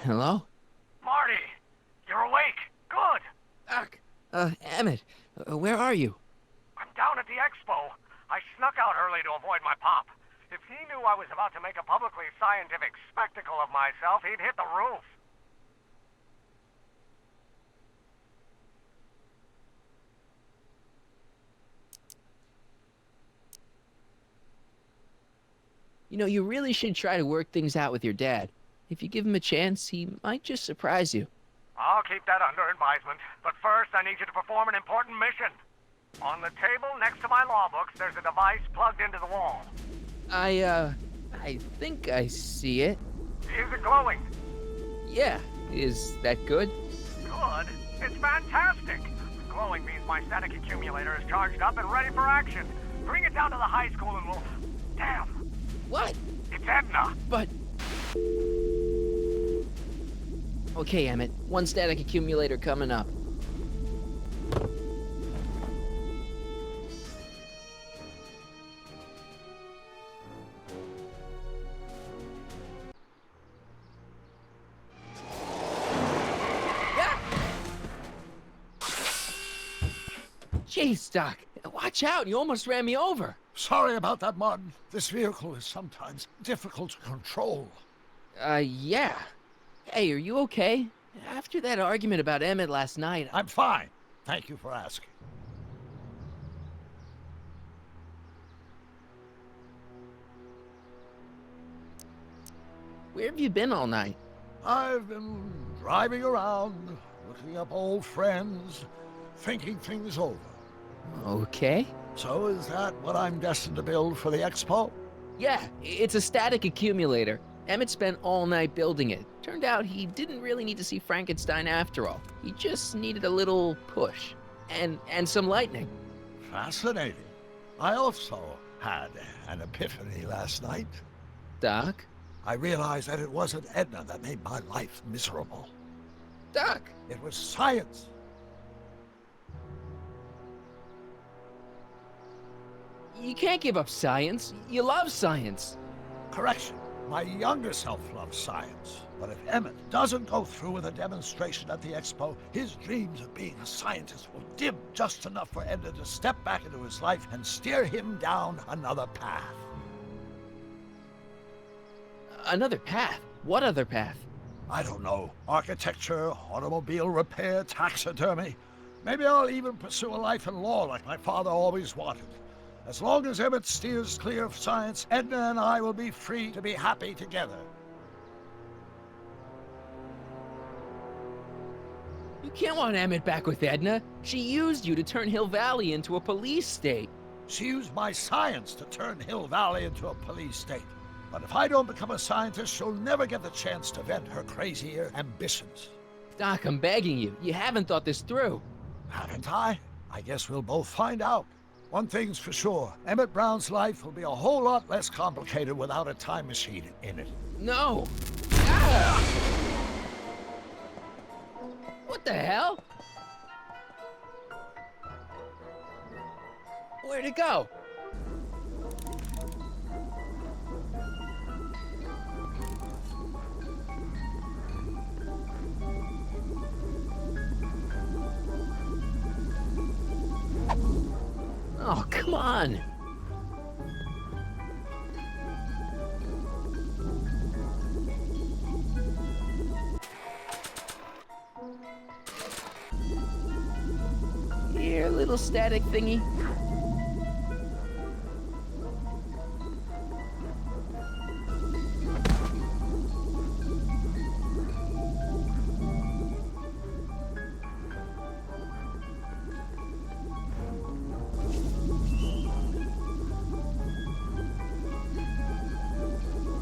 Hello? Marty, you're awake. Good. Doc. Emmett, where are you? I'm down at the expo. I snuck out early to avoid my pop. If he knew I was about to make a publicly scientific spectacle of myself, he'd hit the roof. You know, you really should try to work things out with your dad. If you give him a chance, he might just surprise you. I'll keep that under advisement. But first, I need you to perform an important mission. On the table next to my law books, there's a device plugged into the wall. I think I see it. Is it glowing? Yeah, is that good? Good. It's fantastic. Glowing means my static accumulator is charged up and ready for action. Bring it down to the high school and we'll... Damn. What? It's Edna. But... Okay, Emmett. One static accumulator coming up. Jeez, Doc. Watch out. You almost ran me over. Sorry about that, Martin. This vehicle is sometimes difficult to control. Yeah. Hey, are you okay? After that argument about Emmett last night... I'm fine. Thank you for asking. Where have you been all night? I've been driving around, looking up old friends, thinking things over. Okay. So is that what I'm destined to build for the expo? Yeah, it's a static accumulator. Emmett spent all night building it. Turned out he didn't really need to see Frankenstein after all. He just needed a little push. And some lightning. Fascinating. I also had an epiphany last night. Doc? I realized that it wasn't Edna that made my life miserable. Doc! It was science. You can't give up science. You love science. Correction. My younger self loves science. But if Emmett doesn't go through with a demonstration at the expo, his dreams of being a scientist will dim just enough for Edna to step back into his life and steer him down another path. Another path? What other path? I don't know. Architecture, automobile repair, taxidermy. Maybe I'll even pursue a life in law like my father always wanted. As long as Emmett steers clear of science, Edna and I will be free to be happy together. You can't want Emmett back with Edna. She used you to turn Hill Valley into a police state. She used my science to turn Hill Valley into a police state. But if I don't become a scientist, she'll never get the chance to vent her crazier ambitions. Doc, I'm begging you. You haven't thought this through. Haven't I? I guess we'll both find out. One thing's for sure, Emmett Brown's life will be a whole lot less complicated without a time machine in it. No! Ah! What the hell? Where'd it go? Oh, come on! Here, little static thingy.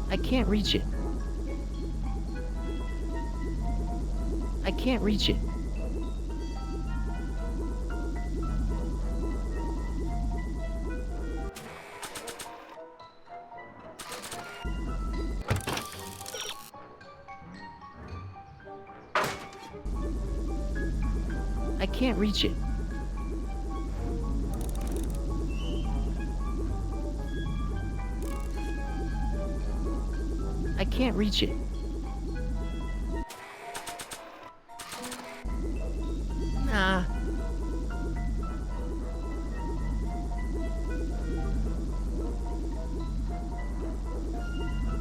I can't reach it. I can't reach it. I can't reach it. I can't reach it. Nah.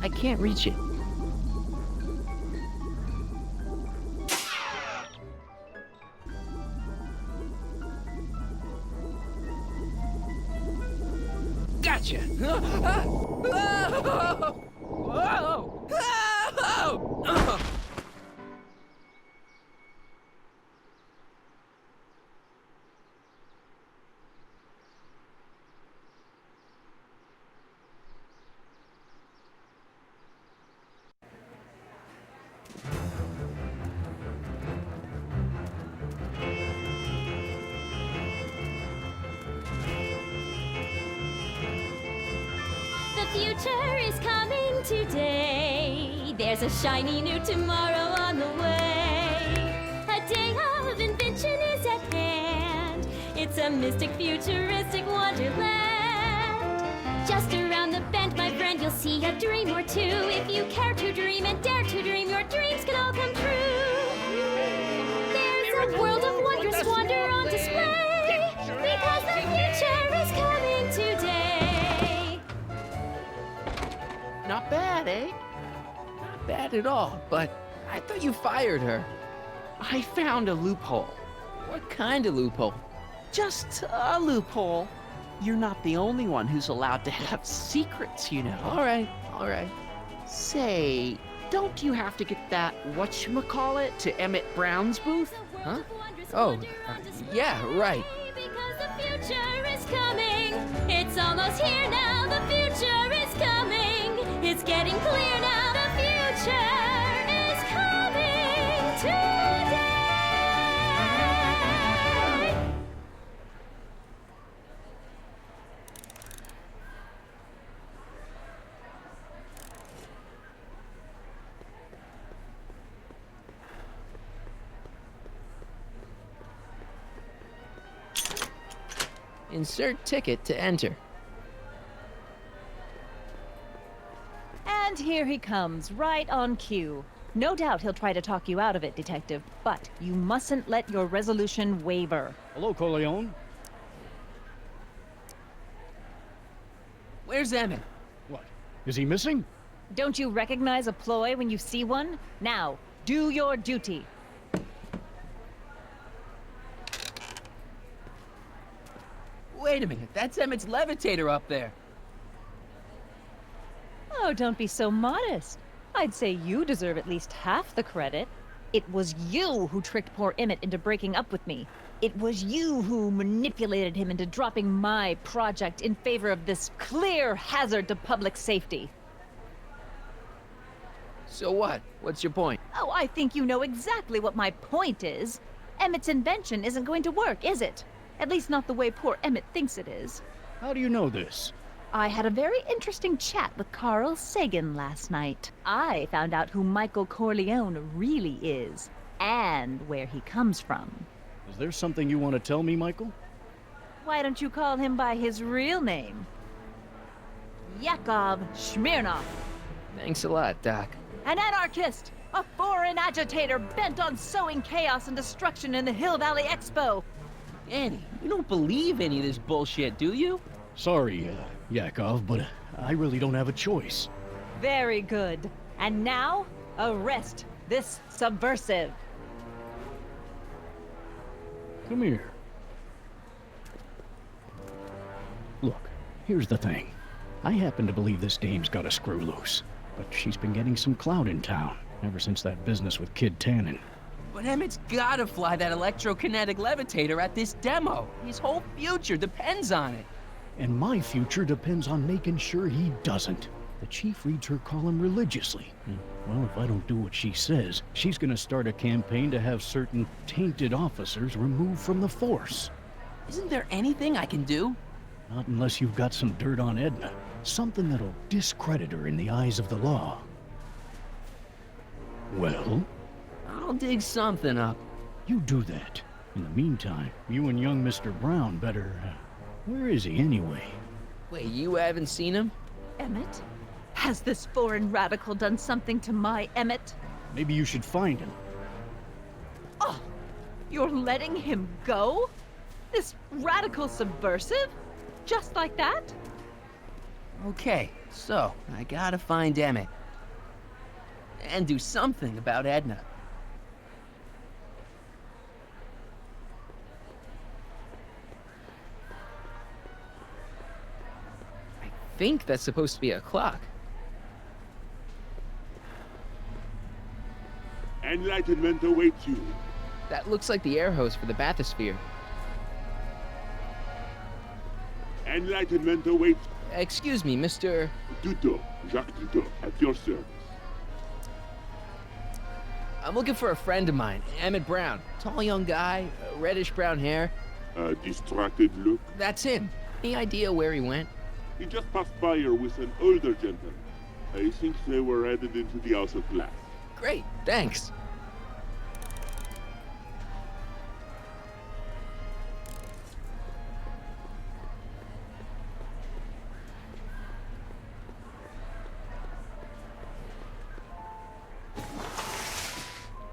I can't reach it. Gotcha! The future is coming today. There's a shiny new tomorrow on the way. A day of invention is at hand. It's a mystic, futuristic wonderland. Just around the bend, my friend, you'll see a dream or two. If you care to dream and dare to dream, your dreams can all come true. There's a world of wondrous wonder on display. Because the future is coming today. Not bad, eh? Not bad at all, but I thought you fired her. I found a loophole. What kind of loophole? Just a loophole. You're not the only one who's allowed to have secrets, you know. All right, all right. Say, don't you have to get that whatchamacallit to Emmett Brown's booth? Huh? Oh, yeah, right. Because the future is coming. It's almost here now. The future is coming. It's getting clear now. The future is coming today. Insert ticket to enter. And here he comes, right on cue. No doubt he'll try to talk you out of it, Detective, but you mustn't let your resolution waver. Hello, Corleone. Where's Emmett? What? Is he missing? Don't you recognize a ploy when you see one? Now, do your duty. Wait a minute, that's Emmett's levitator up there. Oh, don't be so modest. I'd say you deserve at least half the credit. It was you who tricked poor Emmett into breaking up with me. It was you who manipulated him into dropping my project in favor of this clear hazard to public safety. So what? What's your point? Oh, I think you know exactly what my point is. Emmett's invention isn't going to work, is it? At least not the way poor Emmett thinks it is. How do you know this? I had a very interesting chat with Carl Sagan last night. I found out who Michael Corleone really is, and where he comes from. Is there something you want to tell me, Michael? Why don't you call him by his real name? Yakov Smirnov. Thanks a lot, Doc. An anarchist! A foreign agitator bent on sowing chaos and destruction in the Hill Valley Expo! Annie, you don't believe any of this bullshit, do you? Sorry, Yakov, but I really don't have a choice. Very good. And now, arrest this subversive. Come here. Look, here's the thing. I happen to believe this dame's got a screw loose, but she's been getting some clout in town ever since that business with Kid Tannen. But Emmett's gotta fly that electrokinetic levitator at this demo. His whole future depends on it. And my future depends on making sure he doesn't. The chief reads her column religiously. Well, if I don't do what she says, she's gonna start a campaign to have certain tainted officers removed from the force. Isn't there anything I can do? Not unless you've got some dirt on Edna. Something that'll discredit her in the eyes of the law. Well? I'll dig something up. You do that. In the meantime, you and young Mr. Brown better... where is he anyway? Wait, you haven't seen him? Emmett? Has this foreign radical done something to my Emmett? Maybe you should find him. Oh, you're letting him go? This radical subversive? Just like that? Okay, so I gotta find Emmett. And do something about Edna. I think that's supposed to be a clock. Enlightenment awaits you. That looks like the air hose for the bathysphere. Enlightenment awaits. Excuse me, Mr. Duto, Jacques Duto, at your service. I'm looking for a friend of mine, Emmett Brown. Tall young guy, reddish brown hair. A distracted look. That's him. Any idea where he went? He just passed by here with an older gentleman. I think they were headed into the House of Glass. Great, thanks.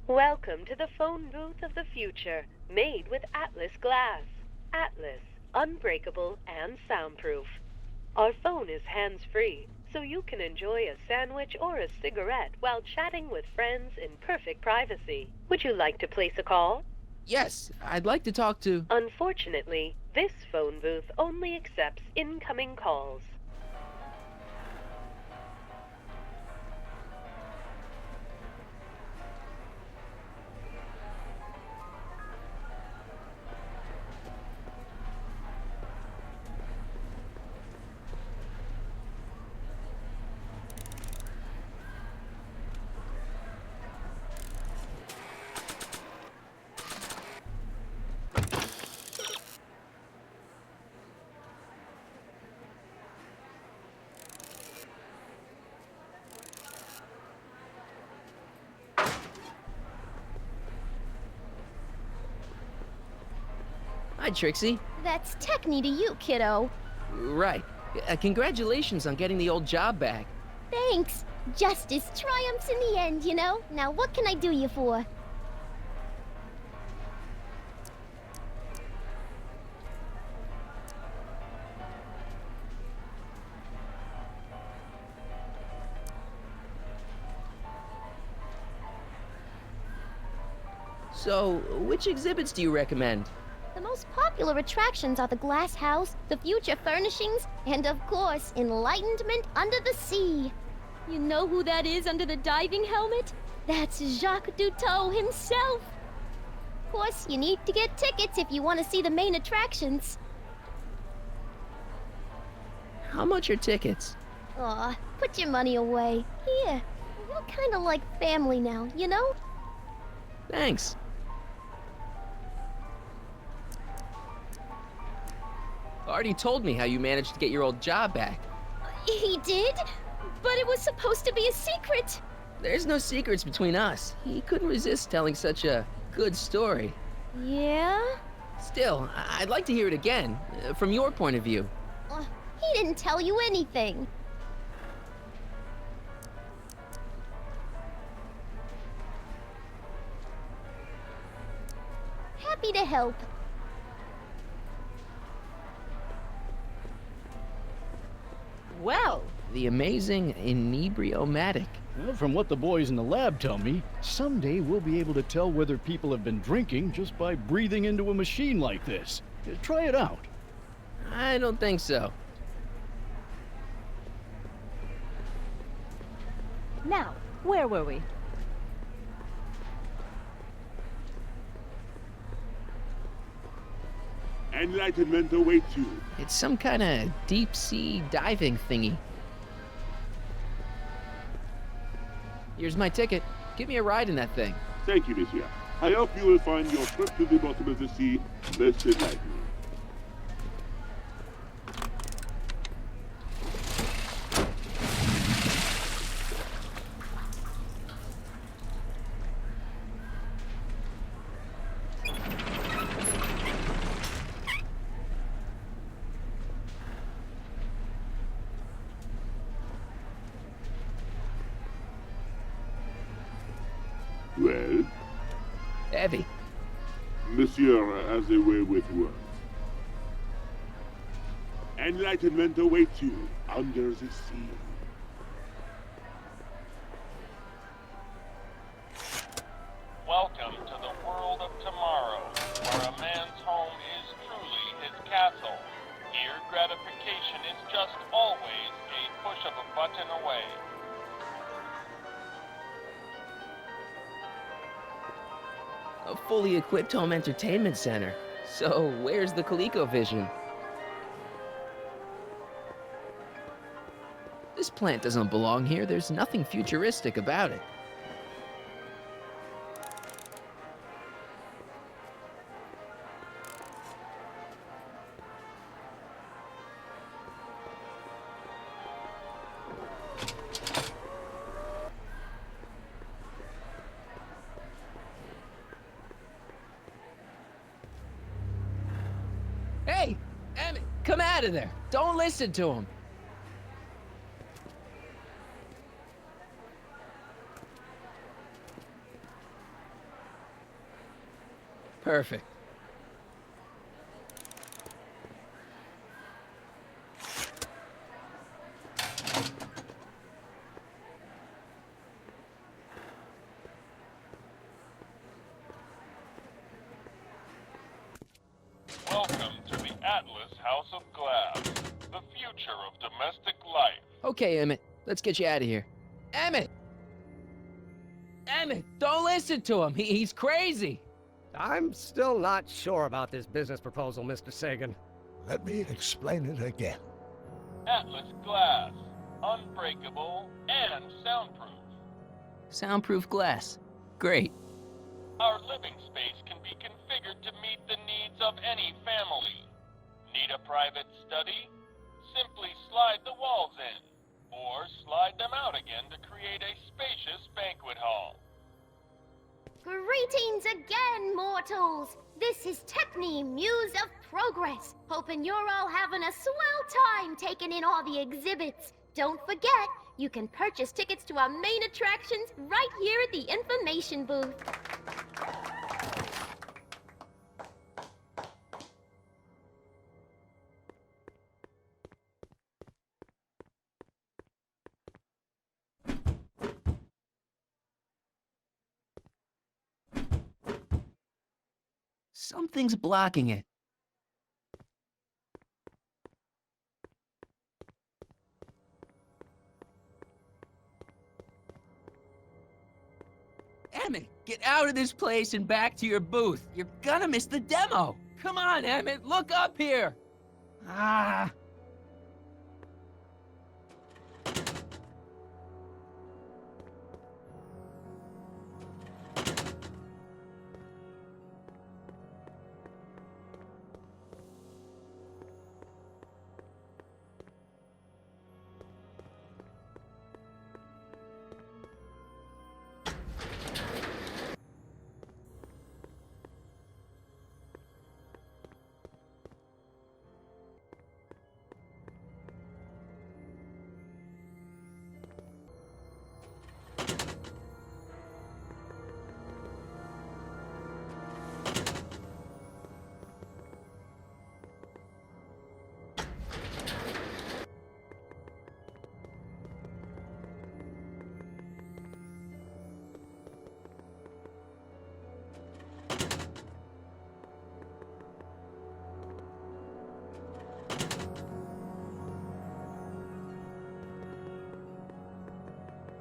Welcome to the phone booth of the future, made with Atlas glass. Atlas, unbreakable and soundproof. Our phone is hands-free, so you can enjoy a sandwich or a cigarette while chatting with friends in perfect privacy. Would you like to place a call? Yes, I'd like to talk to... Unfortunately, this phone booth only accepts incoming calls. Hi, Trixie. That's Techni to you, kiddo. Right. Congratulations on getting the old job back. Thanks. Justice triumphs in the end, you know? Now what can I do you for? So, which exhibits do you recommend? The most popular attractions are the Glass House, the Future Furnishings, and of course, Enlightenment Under the Sea. You know who that is under the diving helmet? That's Jacques Duteau himself. Of course, you need to get tickets if you want to see the main attractions. How much are tickets? Aw, put your money away. Here, we're kind of like family now, you know? Thanks. Artie told me how you managed to get your old job back. He did? But it was supposed to be a secret. There's no secrets between us. He couldn't resist telling such a good story. Yeah? Still, I'd like to hear it again, from your point of view. He didn't tell you anything. Happy to help. Well, The amazing inebriomatic. Well, from what the boys in the lab tell me, someday we'll be able to tell whether people have been drinking just by breathing into a machine like this. Try it out. I don't think so. now, where were we? Enlightenment awaits you. It's some kind of deep-sea diving thingy. Here's my ticket. Give me a ride in that thing. Thank you, monsieur. I hope you will find your trip to the bottom of the sea less enlightening. Well, Heavy. Monsieur has a way with words. Enlightenment awaits you under the sea. Welcome to the world of tomorrow, where a man's home is truly his castle. Here, gratification is just always a push of a button away. A fully equipped home entertainment center. So, where's the ColecoVision? This plant doesn't belong here. There's nothing futuristic about it. Hey, Emmett, come out of there. Don't listen to him. Perfect. Welcome to the Atlas House of Glass, the future of domestic life. Okay, Emmett, let's get you out of here. Emmett! Emmett, don't listen to him. He's crazy. I'm still not sure about this business proposal, Mr. Sagan. Let me explain it again. Atlas Glass, unbreakable and soundproof. Soundproof glass. Great. Our living space can be configured to meet the needs of any family. Need a private study? Simply slide the walls in, or slide them out again to create a spacious banquet hall. Greetings again, mortals! This is Techne, Muse of Progress. Hoping you're all having a swell time taking in all the exhibits. Don't forget, you can purchase tickets to our main attractions right here at the information booth. Something's blocking it. Emmett, get out of this place and back to your booth. You're gonna miss the demo. Come on, Emmett, look up here. Ah.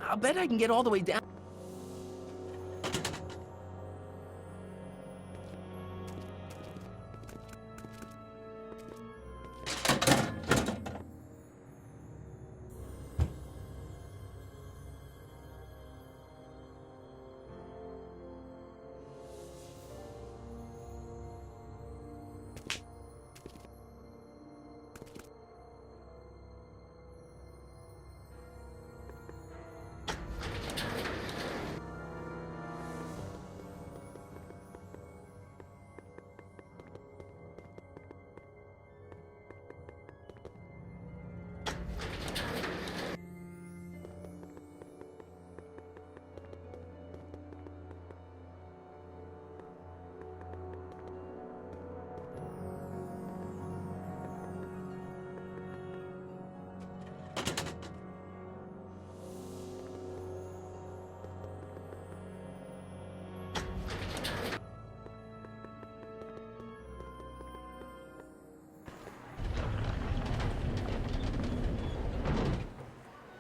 I'll bet I can get all the way down.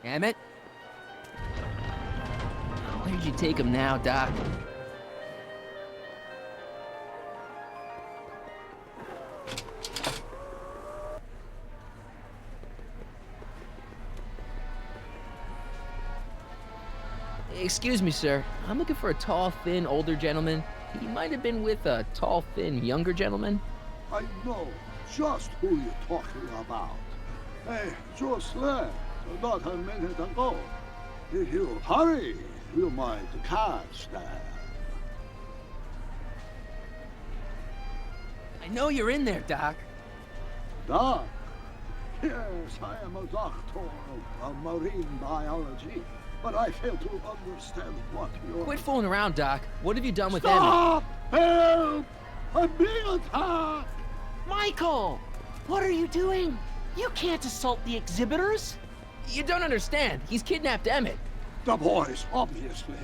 Emmett? Where'd you take him now, Doc? Excuse me, sir. I'm looking for a tall, thin, older gentleman. He might have been with a tall, thin, younger gentleman. I know just who you're talking about. Hey, just left about a minute ago. If you hurry, you might catch them. I know you're in there, Doc. Doc? Yes, I am a doctor of marine biology, but I fail to understand what you're... Quit fooling around, Doc. What have you done with Emmett? Stop! Help! I'm being attacked! Michael! What are you doing? You can't assault the exhibitors! You don't understand. He's kidnapped Emmett. The boy's obviously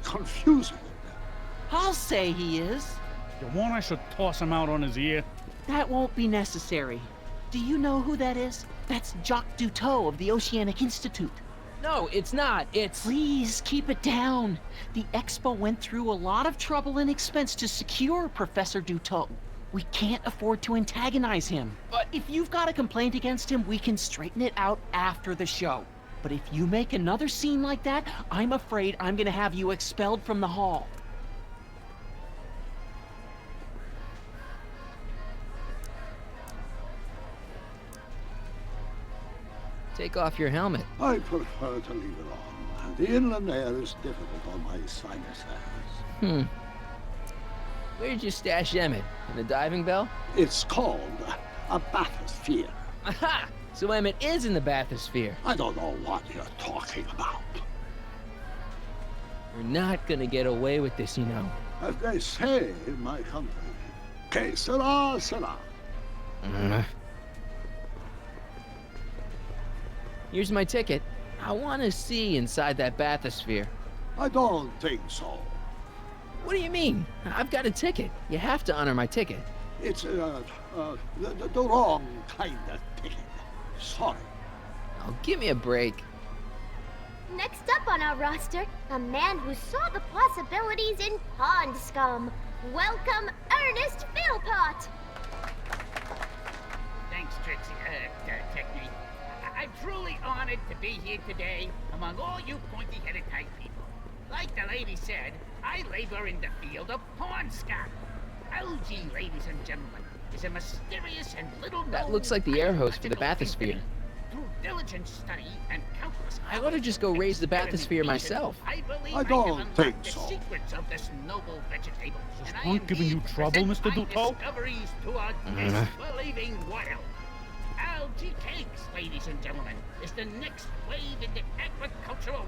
confusing. I'll say he is. You want I should toss him out on his ear? That won't be necessary. Do you know who that is? That's Jacques Duteau of the Oceanic Institute. No, it's not. It's... Please, keep it down. The Expo went through a lot of trouble and expense to secure Professor Duteau. We can't afford to antagonize him. But if you've got a complaint against him, we can straighten it out after the show. But if you make another scene like that, I'm afraid I'm gonna have you expelled from the hall. Take off your helmet. I prefer to leave it on. The inland air is difficult on my sinuses. Where'd you stash Emmett? In the diving bell? It's called a bathysphere. Aha! So Emmett is in the bathysphere. I don't know what you're talking about. We're not gonna get away with this, you know. As they say in my country, que sera, sera. Here's my ticket. I want to see inside that bathysphere. I don't think so. What do you mean? I've got a ticket. You have to honor my ticket. It's the wrong kind of ticket. Sorry. Oh, give me a break. Next up on our roster, a man who saw the possibilities in pond scum. Welcome, Ernest Philpott. Thanks, Trixie, Technique. I'm truly honored to be here today among all you pointy-headed type people. Like the lady said, I labor in the field of pond scum. Algae, ladies and gentlemen, is a mysterious and little-known... That looks like the air hose for the bathysphere. Through diligent study and countless... I ought to just go raise the bathysphere myself. I believe I don't can think unlock the so. secrets of this noble vegetable. Is And I Punk am giving here you to trouble, present Mr. my Duteau? discoveries to a disbelieving world. Algae cakes, ladies and gentlemen, is the next wave in the agricultural...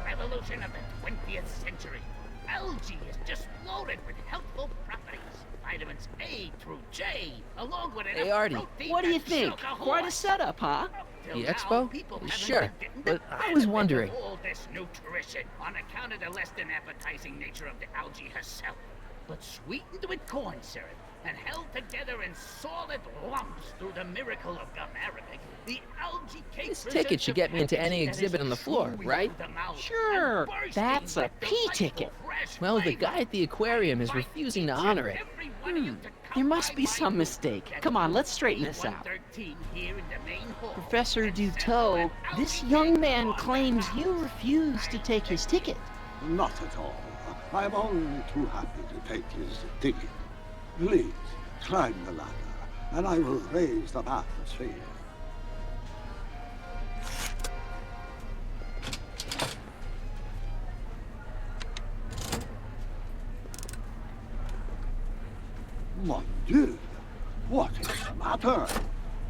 revolution of the 20th century. Algae is just loaded with healthful properties. Vitamins A through J, along with Hey, Artie, What do you think? Quite a setup, huh? The expo? Sure, but I was wondering. All this nutrition on account of the less than appetizing nature of the algae herself, but sweetened with corn syrup and held together in solid lumps through the miracle of gum arabic. The algae cake. This ticket should get me into any exhibit on the floor, right? Sure, that's a P-ticket. Well, the guy at the aquarium is refusing to honor it. There must be some mistake. Come on, let's straighten this out. Professor Duteau, this young man claims you refused to take his ticket. Not at all. I'm only too happy to take his ticket. Please, climb the ladder, and I will raise the bathysphere. Mon Dieu! What is the matter?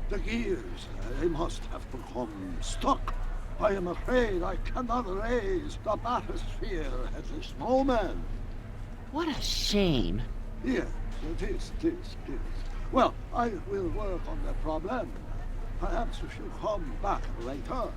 The gears, they must have become stuck. I am afraid I cannot raise the bathysphere at this moment. What a shame. Yes, it is. Well, I will work on that problem. Perhaps if you come back later.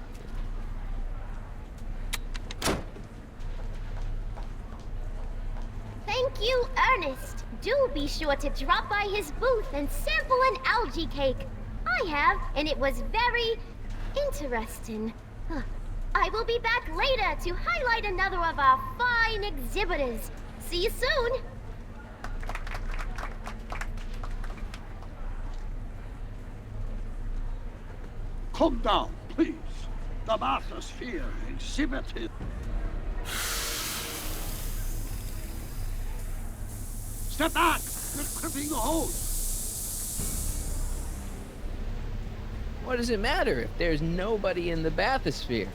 Thank you, Ernest. Do be sure to drop by his booth and sample an algae cake. I have, and it was very interesting. I will be back later to highlight another of our fine exhibitors. See you soon. Come down, please. The bathysphere exhibited. Step back! You're clipping the hose! What does it matter if there's nobody in the bathysphere?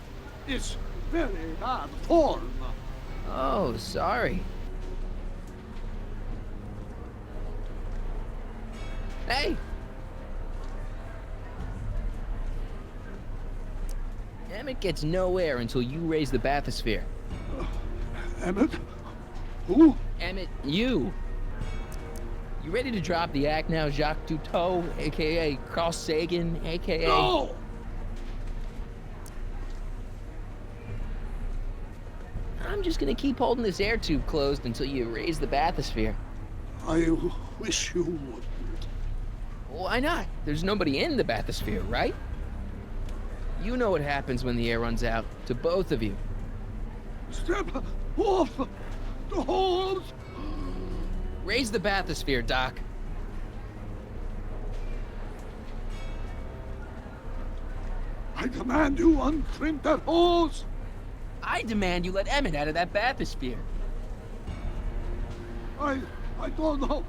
It's very bad form. Oh, sorry. Hey! Emmett gets no air until you raise the bathysphere. Emmett? Who? Emmett, you! You ready to drop the act now, Jacques Cousteau, a.k.a. Carl Sagan, a.k.a. No! I'm just gonna keep holding this air tube closed until you raise the bathysphere. I wish you wouldn't. Why not? There's nobody in the bathysphere, right? You know what happens when the air runs out, to both of you. Step off the hose! Raise the bathysphere, Doc. I demand you uncrimp that hose! I demand you let Emmett out of that bathysphere. I don't know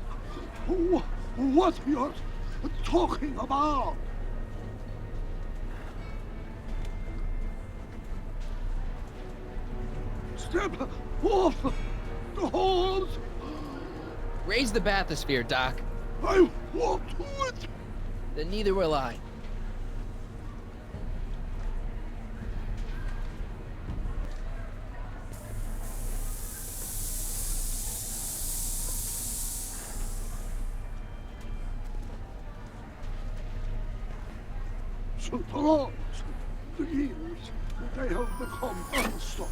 what you're talking about. Step off the hose! Raise the bathysphere, Doc. I won't do it! Then neither will I. So throughout the years, they have become unstuck.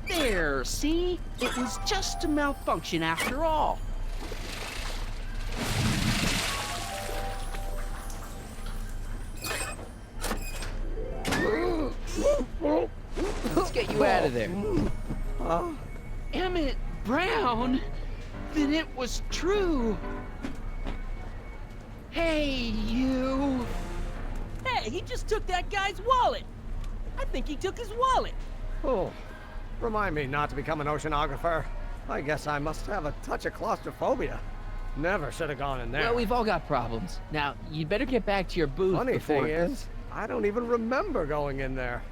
There, see? It was just a malfunction after all. Let's get you out of there. Emmett Brown? Then it was true. Hey, you. Hey, he just took that guy's wallet. I think he took his wallet. Oh, remind me not to become an oceanographer. I guess I must have a touch of claustrophobia. Never should have gone in there. Well, we've all got problems. Now, you'd better get back to your booth Funny before... thing is, I don't even remember going in there.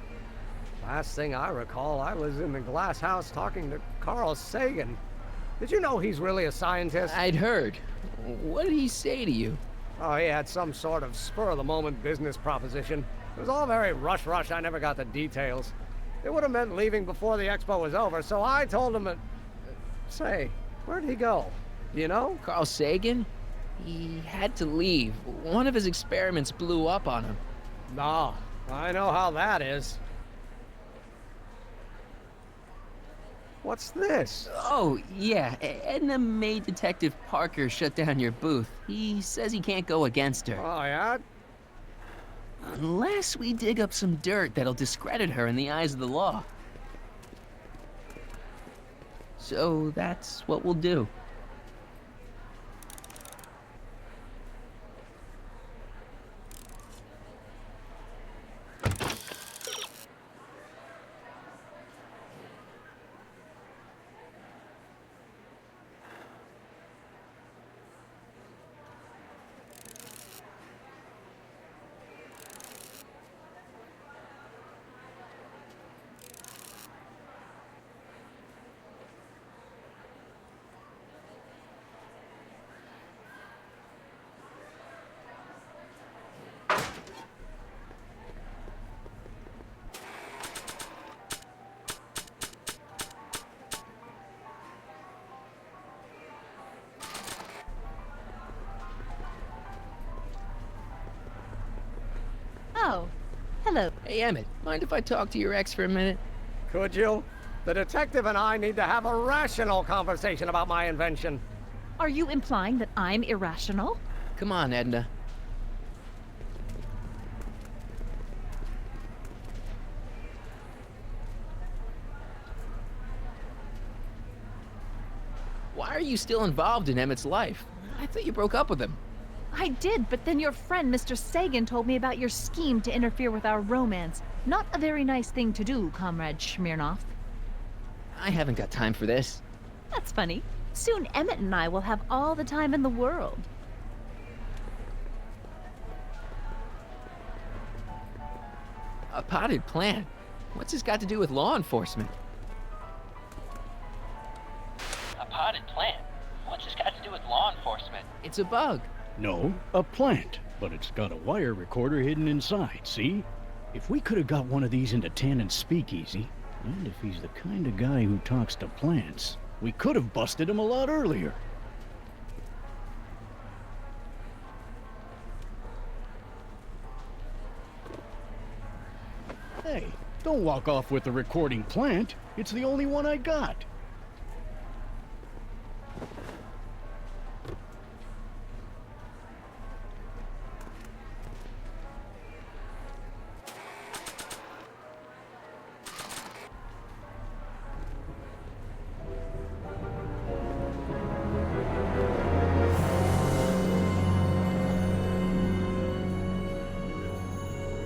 Last thing I recall, I was in the glass house talking to Carl Sagan. Did you know he's really a scientist? I'd heard. What did he say to you? Oh, he had some sort of spur-of-the-moment business proposition. It was all very rush. I never got the details. It would have meant leaving before the expo was over, so I told him that... Say, where'd he go? Do you know? Carl Sagan? He had to leave. One of his experiments blew up on him. No, I know how that is. What's this? Oh, yeah. Edna made Detective Parker shut down your booth. He says he can't go against her. Oh, yeah? Unless we dig up some dirt that'll discredit her in the eyes of the law. So that's what we'll do. Hello. Hey, Emmett, mind if I talk to your ex for a minute? Could you? The detective and I need to have a rational conversation about my invention. Are you implying that I'm irrational? Come on, Edna. Why are you still involved in Emmett's life? I thought you broke up with him. I did, but then your friend, Mr. Sagan, told me about your scheme to interfere with our romance. Not a very nice thing to do, Comrade Smirnoff. I haven't got time for this. That's funny. Soon Emmett and I will have all the time in the world. A potted plant? What's this got to do with law enforcement? A potted plant? What's this got to do with law enforcement? It's a bug. No, a plant. But it's got a wire recorder hidden inside, see? If we could have got one of these into Tannen's speakeasy, and if he's the kind of guy who talks to plants, we could have busted him a lot earlier. Hey, don't walk off with the recording plant. It's the only one I got.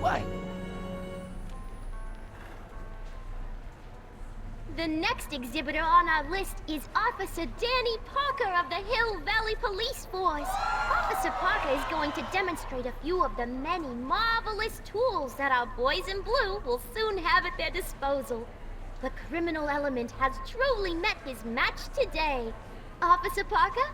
What? The next exhibitor on our list is Officer Danny Parker of the Hill Valley Police Force. Officer Parker is going to demonstrate a few of the many marvelous tools that our boys in blue will soon have at their disposal. The criminal element has truly met his match today. Officer Parker?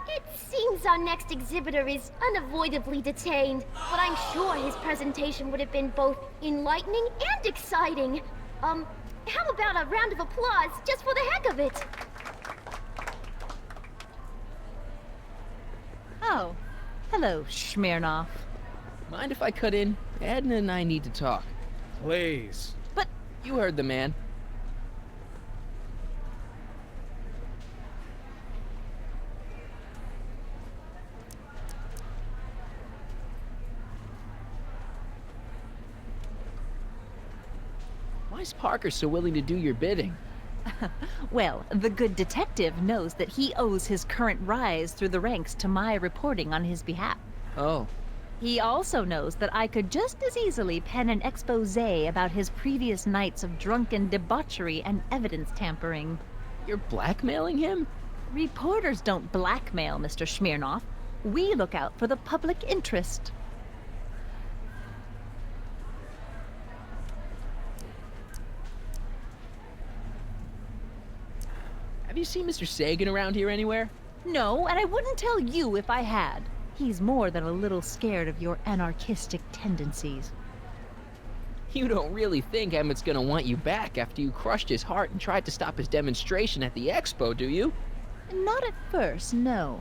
It seems our next exhibitor is unavoidably detained, but I'm sure his presentation would have been both enlightening and exciting. How about a round of applause just for the heck of it? Oh, hello, Smirnoff. Mind if I cut in? Edna and I need to talk. Please. But You heard the man. Why is Parker so willing to do your bidding? well, the good detective knows that he owes his current rise through the ranks to my reporting on his behalf. Oh. He also knows that I could just as easily pen an exposé about his previous nights of drunken debauchery and evidence tampering. You're blackmailing him? Reporters don't blackmail, Mr. Smirnoff. We look out for the public interest. Have you seen Mr. Sagan around here anywhere? No, and I wouldn't tell you if I had. He's more than a little scared of your anarchistic tendencies. You don't really think Emmett's gonna want you back after you crushed his heart and tried to stop his demonstration at the expo, do you? Not at first, no.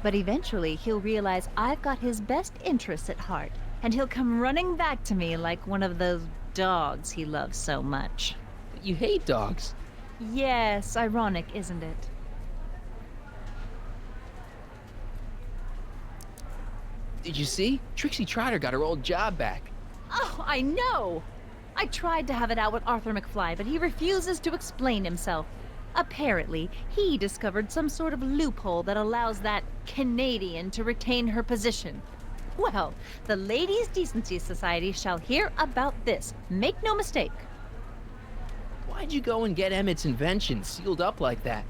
But eventually he'll realize I've got his best interests at heart, and he'll come running back to me like one of those dogs he loves so much. But you hate dogs. Yes, ironic, isn't it? Did you see? Trixie Trotter got her old job back. Oh, I know! I tried to have it out with Arthur McFly, but he refuses to explain himself. Apparently, he discovered some sort of loophole that allows that Canadian to retain her position. Well, the Ladies' Decency Society shall hear about this. Make no mistake. Why'd you go and get Emmett's invention sealed up like that?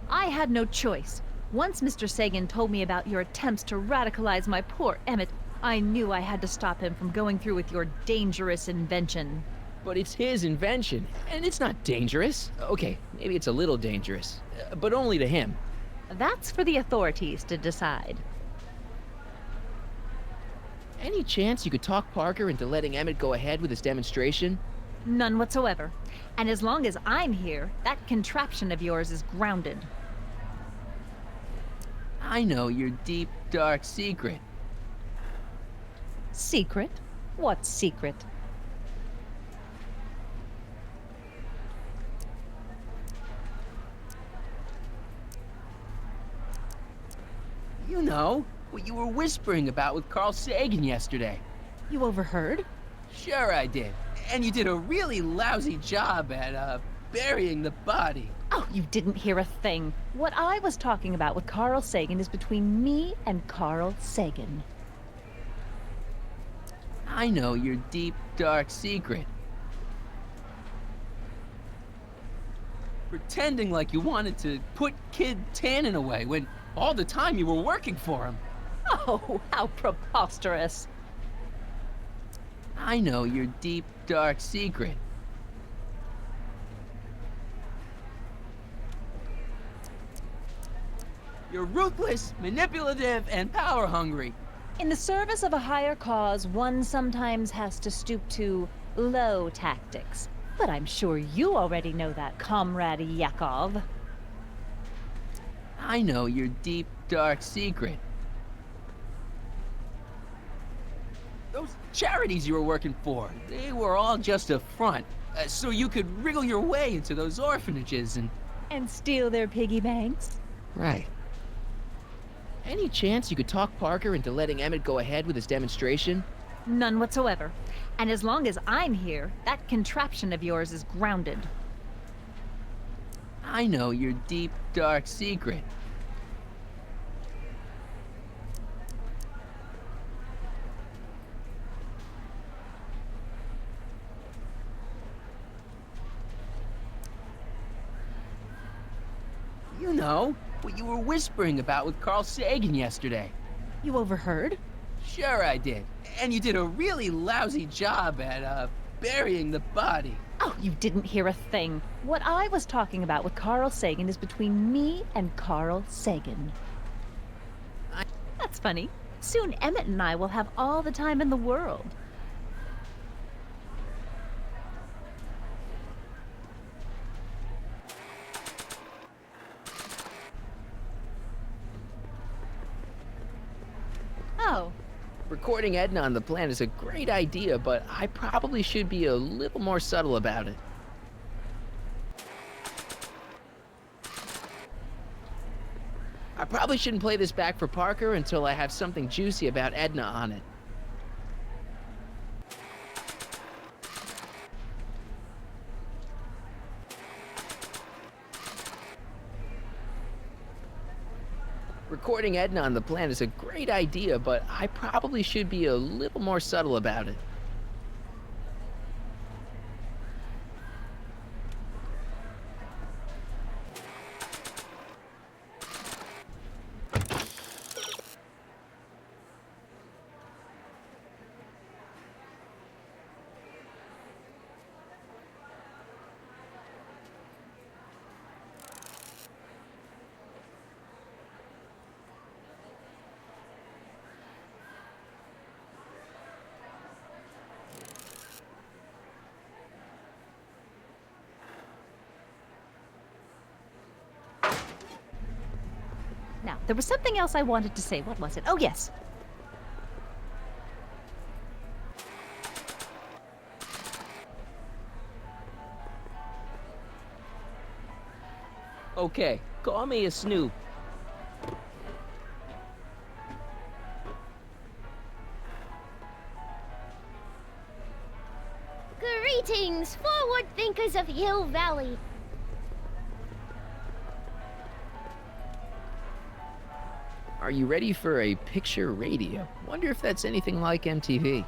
I had no choice. Once Mr. Sagan told me about your attempts to radicalize my poor Emmett, I knew I had to stop him from going through with your dangerous invention. But it's his invention, and it's not dangerous. Okay, maybe it's a little dangerous, but only to him. That's for the authorities to decide. Any chance you could talk Parker into letting Emmett go ahead with his demonstration? None whatsoever. And as long as I'm here, that contraption of yours is grounded. I know your deep, dark secret. Secret? What secret? You know, what you were whispering about with Carl Sagan yesterday. You overheard? Sure I did. And you did a really lousy job at, burying the body. Oh, you didn't hear a thing. What I was talking about with Carl Sagan is between me and Carl Sagan. I know your deep, dark secret. Pretending like you wanted to put Kid Tannen away when all the time you were working for him. Oh, how preposterous. I know your deep, dark secret. You're ruthless, manipulative, and power-hungry. In the service of a higher cause, one sometimes has to stoop to low tactics. But I'm sure you already know that, Comrade Yakov. I know your deep, dark secret. Those charities you were working for, they were all just a front, so you could wriggle your way into those orphanages And steal their piggy banks? Right. Any chance you could talk Parker into letting Emmett go ahead with his demonstration? None whatsoever. And as long as I'm here, that contraption of yours is grounded. I know your deep, dark secret. You know, what you were whispering about with Carl Sagan yesterday. You overheard? Sure I did. And you did a really lousy job at, burying the body. Oh, you didn't hear a thing. What I was talking about with Carl Sagan is between me and Carl Sagan. That's funny. Soon Emmett and I will have all the time in the world. Oh. Recording Edna on the plan is a great idea, but I probably should be a little more subtle about it. I probably shouldn't play this back for Parker until I have something juicy about Edna on it. Recording Edna on the plan is a great idea, but I probably should be a little more subtle about it. Now, there was something else I wanted to say. What was it? Oh, yes. Okay, call me a snoop. Greetings, forward thinkers of Hill Valley. Are you ready for a picture radio? Wonder if that's anything like MTV.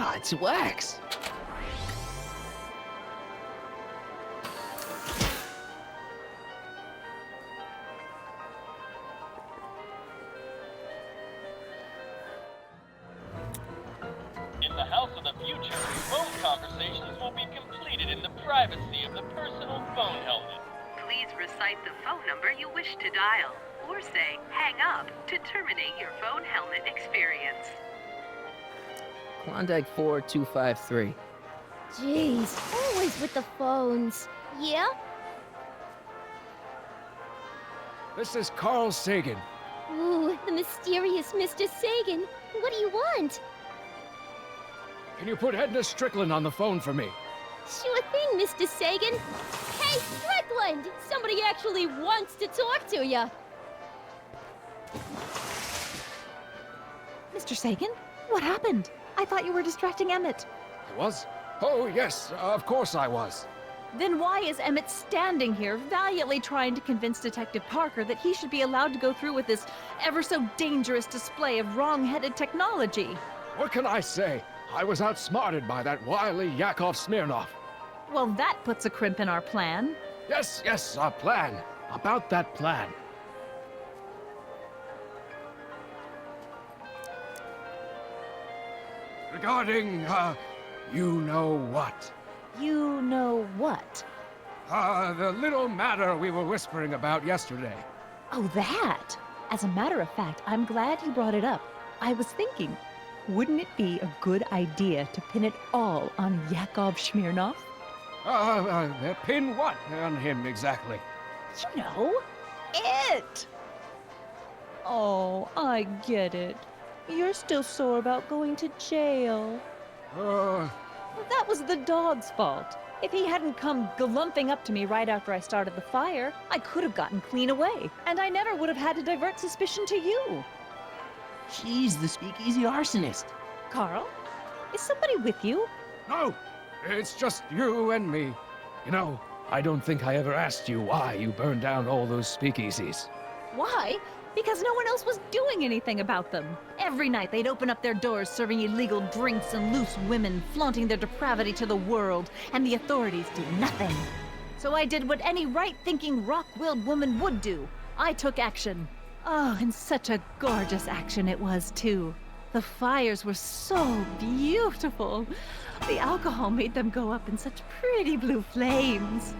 Ah, it's wax. In the House of the Future, phone conversations will be completed in the privacy of the personal phone helmet. Please recite the phone number you wish to dial, or say hang up to terminate your phone helmet experience. Klondike 4253. Jeez, always with the phones. Yeah? This is Carl Sagan. Ooh, the mysterious Mr. Sagan. What do you want? Can you put Edna Strickland on the phone for me? Sure thing, Mr. Sagan. Hey, Strickland! Somebody actually wants to talk to you. Mr. Sagan, what happened? I thought you were distracting Emmett. I was? Oh, yes, of course I was. Then why is Emmett standing here, valiantly trying to convince Detective Parker that he should be allowed to go through with this ever so dangerous display of wrong-headed technology? What can I say? I was outsmarted by that wily Yakov Smirnov. Well, that puts a crimp in our plan. Yes, our plan. About that plan. Regarding, you know what? You know what? The little matter we were whispering about yesterday. Oh, that! As a matter of fact, I'm glad you brought it up. I was thinking, wouldn't it be a good idea to pin it all on Yakov Smirnov? Pin what on him exactly? You know, it! Oh, I get it. You're still sore about going to jail. That was the dog's fault. If he hadn't come glumping up to me right after I started the fire, I could have gotten clean away, and I never would have had to divert suspicion to you. She's the speakeasy arsonist. Carl, is somebody with you? No, it's just you and me. You know, I don't think I ever asked you why you burned down all those speakeasies. Why? Because no one else was doing anything about them. Every night they'd open up their doors serving illegal drinks and loose women, flaunting their depravity to the world, and the authorities did nothing. So I did what any right-thinking, rock-willed woman would do. I took action. Oh, and such a gorgeous action it was, too. The fires were so beautiful. The alcohol made them go up in such pretty blue flames.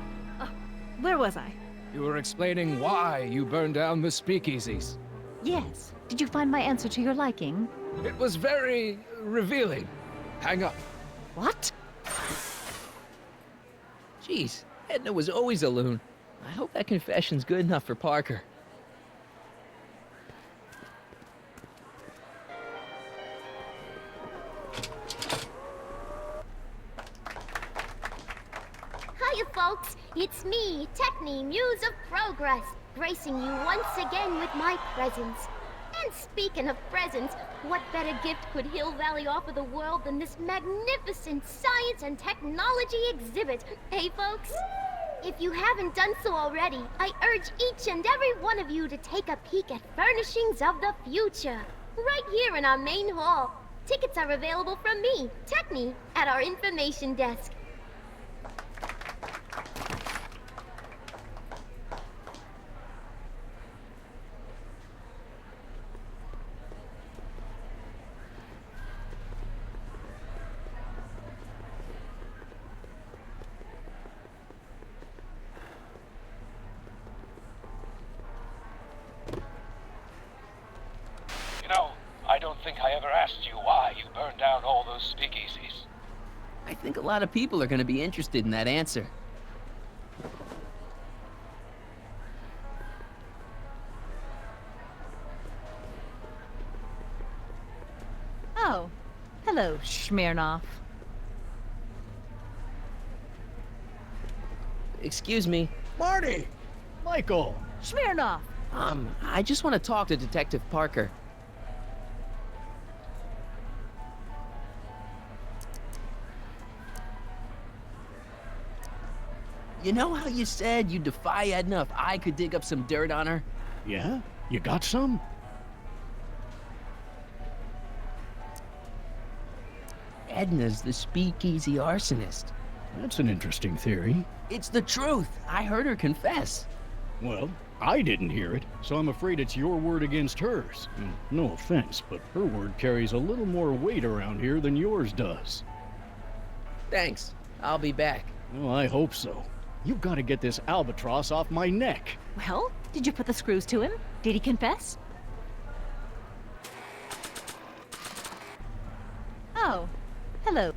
Where was I? You were explaining why you burned down the speakeasies. Yes. Did you find my answer to your liking? It was very revealing. Hang up. What? Jeez, Edna was always a loon. I hope that confession's good enough for Parker. Hiya, folks. It's me, Techni, Muse of Progress, gracing you once again with my presence. And speaking of presents, what better gift could Hill Valley offer the world than this magnificent science and technology exhibit? Hey, folks? If you haven't done so already, I urge each and every one of you to take a peek at Furnishings of the Future, right here in our main hall. Tickets are available from me, Techni, at our information desk. I don't think I ever asked you why you burned down all those speakeasies. I think a lot of people are going to be interested in that answer. Oh, hello, Smirnov. Excuse me. Marty! Michael! Smirnov! I just want to talk to Detective Parker. You know how you said you'd defy Edna if I could dig up some dirt on her? Yeah? You got some? Edna's the speakeasy arsonist. That's an interesting theory. It's the truth. I heard her confess. Well, I didn't hear it, so I'm afraid it's your word against hers. And no offense, but her word carries a little more weight around here than yours does. Thanks. I'll be back. Well, I hope so. You've got to get this albatross off my neck. Well, did you put the screws to him? Did he confess? Oh, hello.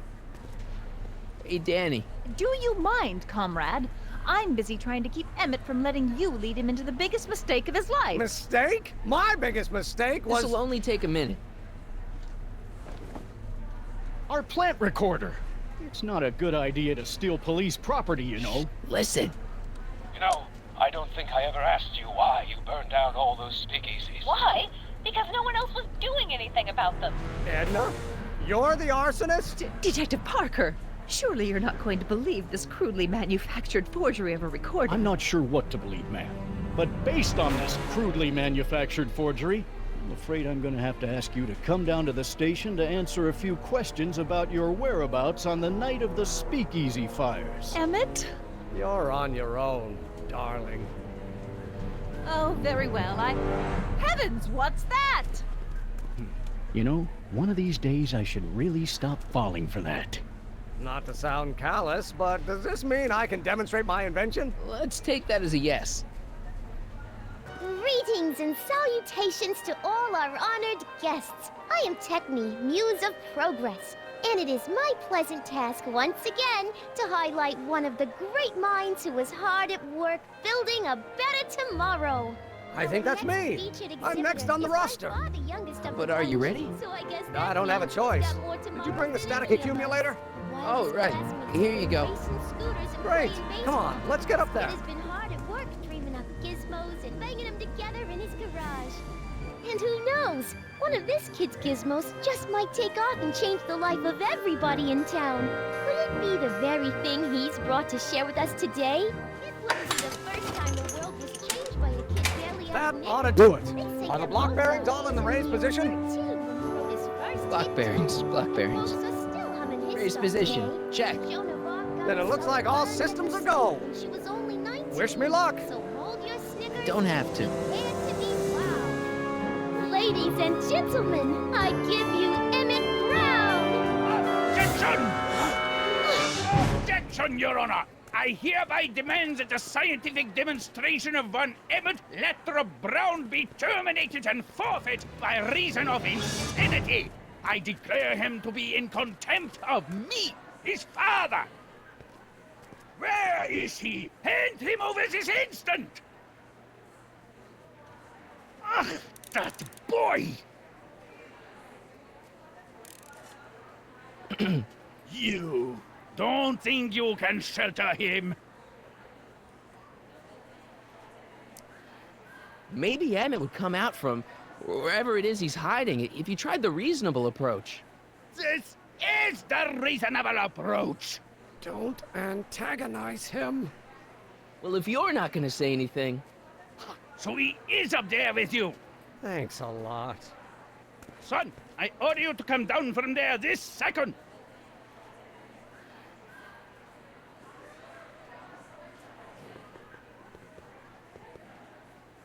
Hey, Danny. Do you mind, comrade? I'm busy trying to keep Emmett from letting you lead him into the biggest mistake of his life. Mistake? My biggest mistake was... This'll only take a minute. Our plant recorder. It's not a good idea to steal police property, you know. Listen. You know, I don't think I ever asked you why you burned down all those speakeasies. Why? Because no one else was doing anything about them. Edna? You're the arsonist? Detective Parker, surely you're not going to believe this crudely manufactured forgery of a recording. I'm not sure what to believe, ma'am. But based on this crudely manufactured forgery, I'm afraid I'm going to have to ask you to come down to the station to answer a few questions about your whereabouts on the night of the speakeasy fires. Emmett? You're on your own, darling. Oh, very well. Heavens, what's that? You know, one of these days I should really stop falling for that. Not to sound callous, but does this mean I can demonstrate my invention? Let's take that as a yes. Greetings and salutations to all our honored guests. I am Techne, Muse of Progress, and it is my pleasant task once again to highlight one of the great minds who was hard at work building a better tomorrow. I think that's me. I'm next on the roster. But are you ready? I don't have a choice. Did you bring the static accumulator? Oh, right. Here you go. Great. Come on, let's get up there. Has been hard at work dreaming up gizmos and banging them together in his garage. And who knows? One of this kid's gizmos just might take off and change the life of everybody in town. Could it be the very thing he's brought to share with us today? It wouldn't be the first time the world was changed by a kid barely That out ought to do it. Are the block bearings all in the raised position? Block bearings, block bearings. Raised position, check. Then it looks like all systems are go. She was only 19. Wish me luck. So hold your Snickers. Don't have to. Prepare to be wowed. Ladies and gentlemen, I give you Emmett Brown. Objection! Objection, Your Honor! I hereby demand that the scientific demonstration of one Emmett Lathrop Brown be terminated and forfeit by reason of insanity. I declare him to be in contempt of me, his father. Where is he? Hand him over this instant! Ugh, that boy! You don't think you can shelter him? Maybe Emmett would come out from wherever it is he's hiding if you tried the reasonable approach. This is the reasonable approach. Don't antagonize him. Well, if you're not going to say anything... So he is up there with you? Thanks a lot. Son, I order you to come down from there this second.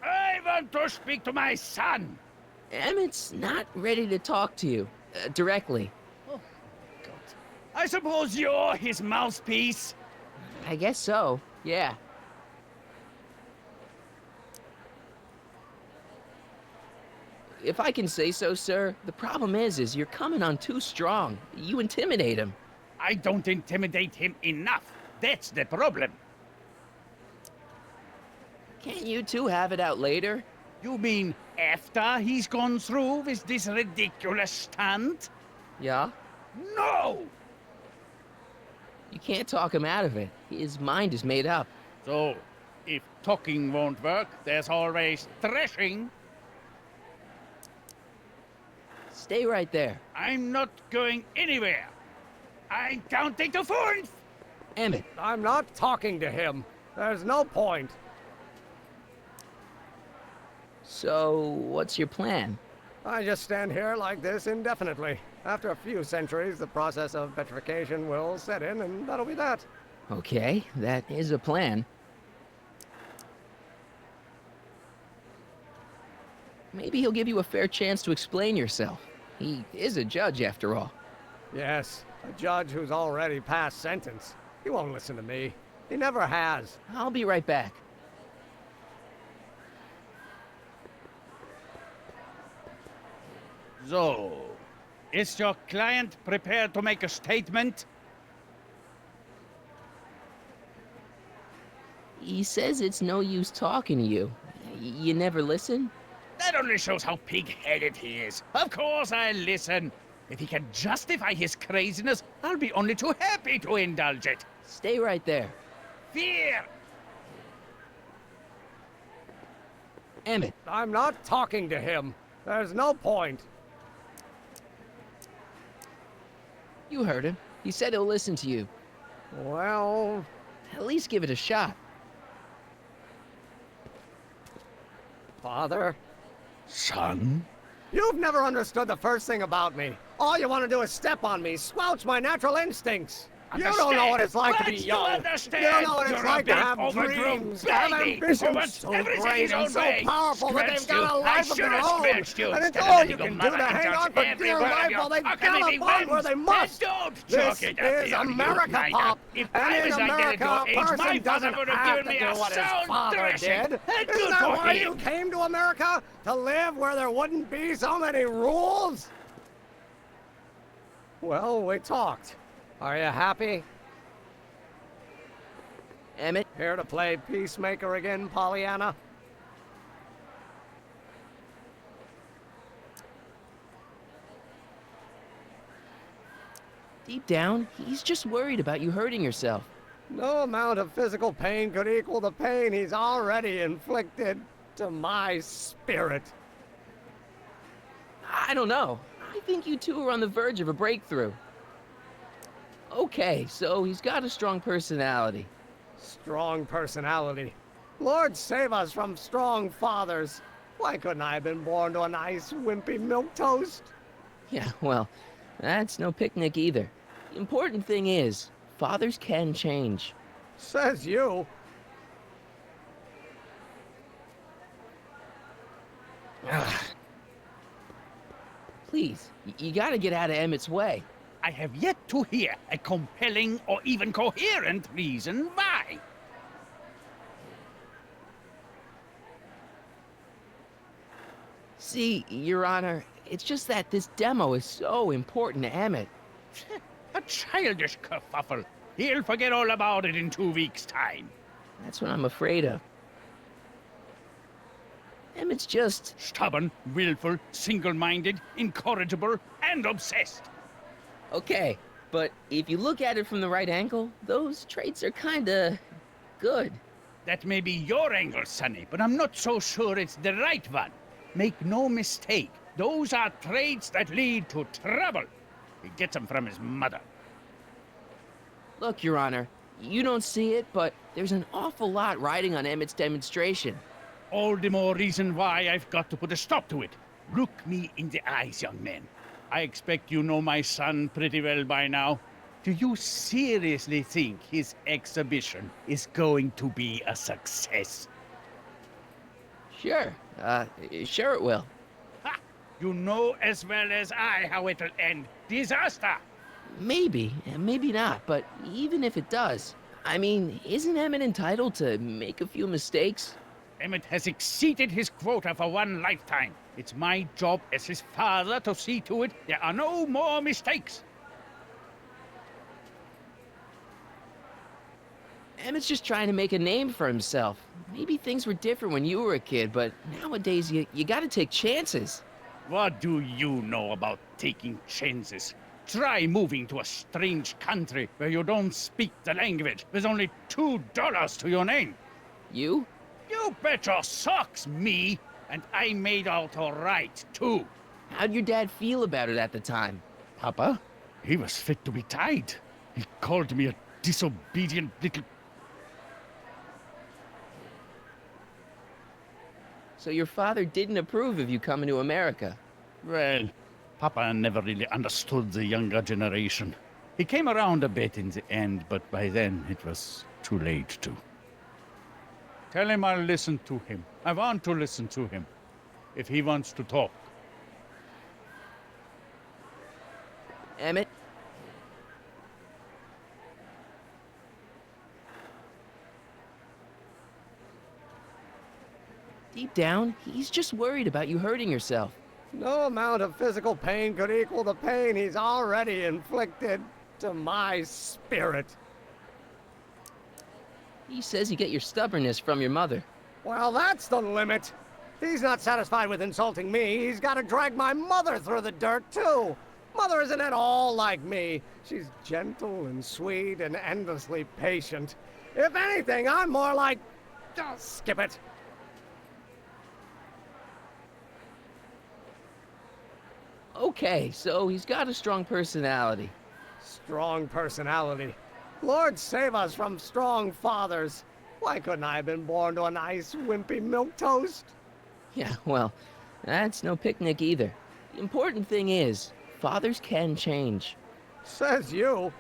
I want to speak to my son. Emmett's not ready to talk to you directly. Oh, God. I suppose you're his mouthpiece? I guess so, yeah. If I can say so, sir, the problem is you're coming on too strong. You intimidate him. I don't intimidate him enough. That's the problem. Can't you two have it out later? You mean after he's gone through with this ridiculous stunt? Yeah? No! You can't talk him out of it. His mind is made up. So, if talking won't work, there's always thrashing. Stay right there. I'm not going anywhere. I'm counting to 4. Emmett. I'm not talking to him. There's no point. So, what's your plan? I just stand here like this indefinitely. After a few centuries, the process of petrification will set in, and that'll be that. Okay, that is a plan. Maybe he'll give you a fair chance to explain yourself. He is a judge, after all. Yes, a judge who's already passed sentence. He won't listen to me. He never has. I'll be right back. So, is your client prepared to make a statement? He says it's no use talking to you. You never listen? That only shows how pig-headed he is. Of course I'll listen. If he can justify his craziness, I'll be only too happy to indulge it. Stay right there. Fear! Emmett. I'm not talking to him. There's no point. You heard him. He said he'll listen to you. Well... At least give it a shot. Father? Son? You've never understood the first thing about me. All you want to do is step on me, squelch my natural instincts. You don't know what it's like to be young. You don't know what it's like to have dreams, to have ambitions so great and so powerful that they've got a life of their own. And it's all you can do to hang on for dear life while they gallop on where they must. This is America, Pop. And in America, a person doesn't have to do what his father did. Isn't that why you came to America? To live where there wouldn't be so many rules? Well, we talked. Are you happy? Emmett? Here to play peacemaker again, Pollyanna? Deep down, he's just worried about you hurting yourself. No amount of physical pain could equal the pain he's already inflicted to my spirit. I don't know. I think you two are on the verge of a breakthrough. Okay, so he's got a strong personality. Strong personality. Lord save us from strong fathers. Why couldn't I have been born to a nice, wimpy milquetoast? Yeah, well, that's no picnic either. The important thing is, fathers can change. Says you. Please, you gotta get out of Emmett's way. I have yet to hear a compelling or even coherent reason why. See, Your Honor, it's just that this demo is so important to Emmett. A childish kerfuffle. He'll forget all about it in 2 weeks' time. That's what I'm afraid of. Emmett's just... stubborn, willful, single-minded, incorrigible, and obsessed. Okay, but if you look at it from the right angle, those traits are kinda... good. That may be your angle, Sonny, but I'm not so sure it's the right one. Make no mistake, those are traits that lead to trouble. He gets them from his mother. Look, Your Honor, you don't see it, but there's an awful lot riding on Emmett's demonstration. All the more reason why I've got to put a stop to it. Look me in the eyes, young man. I expect you know my son pretty well by now. Do you seriously think his exhibition is going to be a success? Sure, sure it will. Ha! You know as well as I how it'll end. Disaster! Maybe, and maybe not, but even if it does, I mean, isn't Emmett entitled to make a few mistakes? Emmett has exceeded his quota for one lifetime. It's my job as his father to see to it there are no more mistakes. Emmett's just trying to make a name for himself. Maybe things were different when you were a kid, but nowadays you gotta take chances. What do you know about taking chances? Try moving to a strange country where you don't speak the language with only $2 to your name. You? You bet your socks, me! And I made out all right, too. How'd your dad feel about it at the time? Papa? He was fit to be tied. He called me a disobedient little... So your father didn't approve of you coming to America? Well, Papa never really understood the younger generation. He came around a bit in the end, but by then it was too late to. Tell him I'll listen to him. I want to listen to him. If he wants to talk. Emmett? Deep down, he's just worried about you hurting yourself. No amount of physical pain could equal the pain he's already inflicted to my spirit. He says you get your stubbornness from your mother. Well, that's the limit. He's not satisfied with insulting me. He's got to drag my mother through the dirt, too. Mother isn't at all like me. She's gentle and sweet and endlessly patient. If anything, I'm more like... skip it. Okay, so he's got a strong personality. Strong personality. Lord save us from strong fathers. Why couldn't I have been born to a nice, wimpy milquetoast? Yeah, well, that's no picnic either. The important thing is, fathers can change. Says you.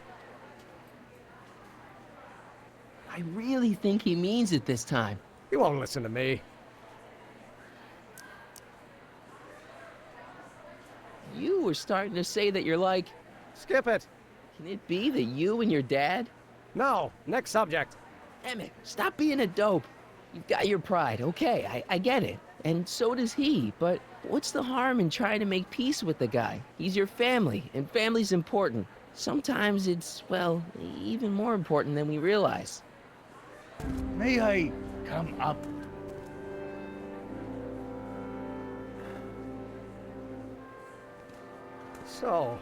I really think he means it this time. He won't listen to me. You were starting to say that you're like... Skip it. Can it be that you and your dad? No, next subject. Emmett, stop being a dope. You've got your pride, okay, I get it. And so does he, but what's the harm in trying to make peace with the guy? He's your family, and family's important. Sometimes it's, well, even more important than we realize. May I come up? So,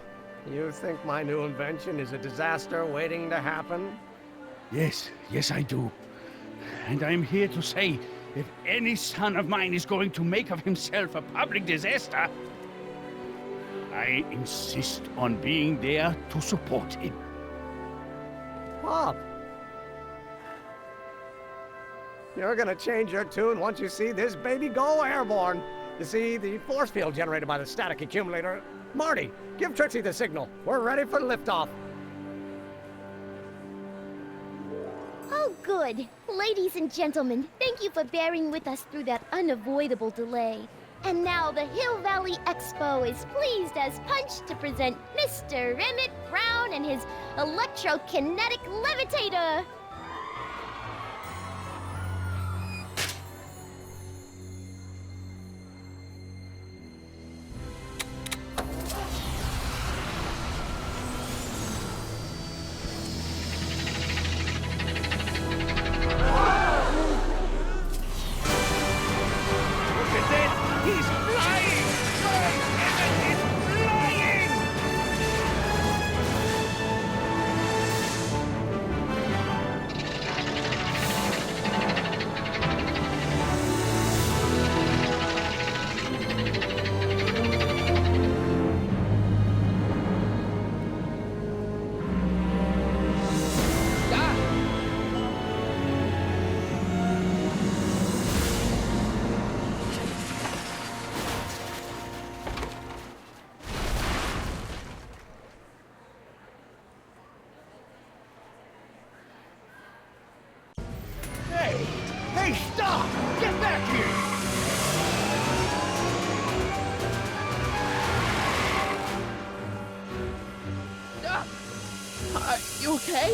you think my new invention is a disaster waiting to happen? Yes, I do. And I'm here to say, if any son of mine is going to make of himself a public disaster, I insist on being there to support him. Pop! You're gonna change your tune once you see this baby go airborne. You see, the force field generated by the static accumulator... Marty, give Trixie the signal. We're ready for liftoff. Oh, good. Ladies and gentlemen, thank you for bearing with us through that unavoidable delay. And now the Hill Valley Expo is pleased as punch to present Mr. Emmett Brown and his electrokinetic levitator. Hey, stop! Get back here! Are you okay?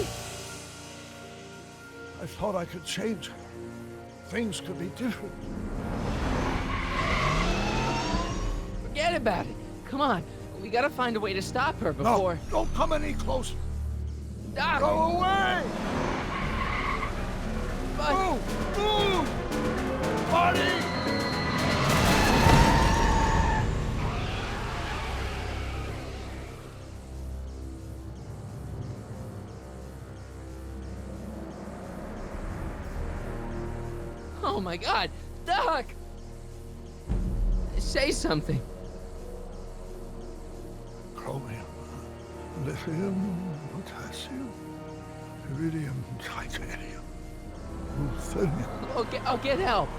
I thought I could change her. Things could be different. Forget about it. Come on, we gotta find a way to stop her before... No, don't come any closer. Doc! Go away! But... Move! Marty! Oh my God, Doc! Say something. Chromium, lithium, potassium, iridium, titanium, ruthenium. I'll get help.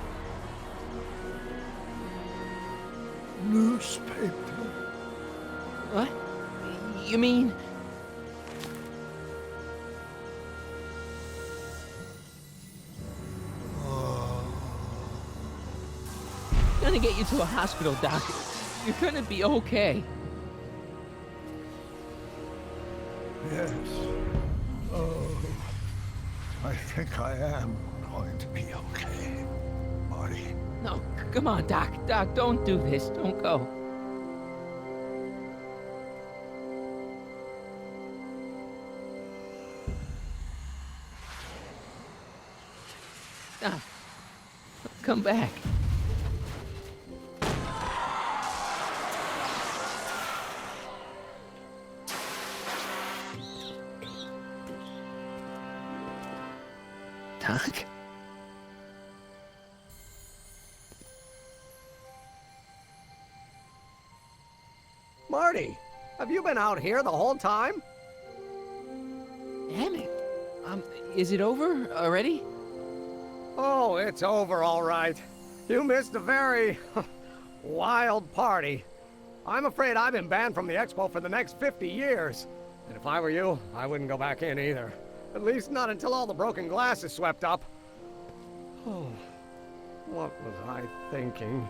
Newspaper, What? You mean... Gonna get you to a hospital, Doc. You're gonna be okay. Yes. Oh, I think I am going to be okay, Marty. No, come on, Doc. Doc, don't do this. Don't go. Doc, come back. Doc? Marty, have you been out here the whole time? Emmett, is it over already? Oh, it's over all right. You missed a very wild party. I'm afraid I've been banned from the expo for the next 50 years. And if I were you, I wouldn't go back in either. At least not until all the broken glass is swept up. Oh, what was I thinking?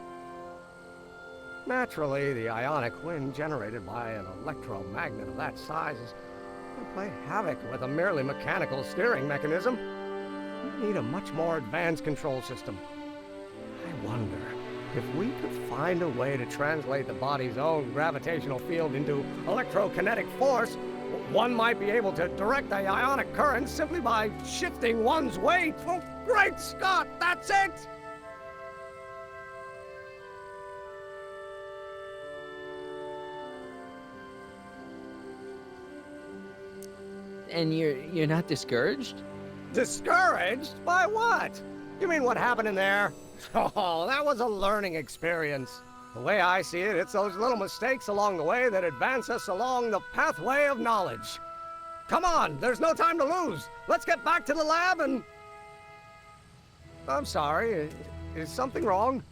Naturally, the ionic wind generated by an electromagnet of that size is going to play havoc with a merely mechanical steering mechanism. We need a much more advanced control system. I wonder if we could find a way to translate the body's own gravitational field into electrokinetic force. One might be able to direct the ionic current simply by shifting one's weight. Oh, great Scott, that's it! And you're not discouraged? Discouraged? By what? You mean what happened in there? Oh, that was a learning experience. The way I see it, it's those little mistakes along the way that advance us along the pathway of knowledge. Come on, there's no time to lose. Let's get back to the lab and... I'm sorry, is something wrong?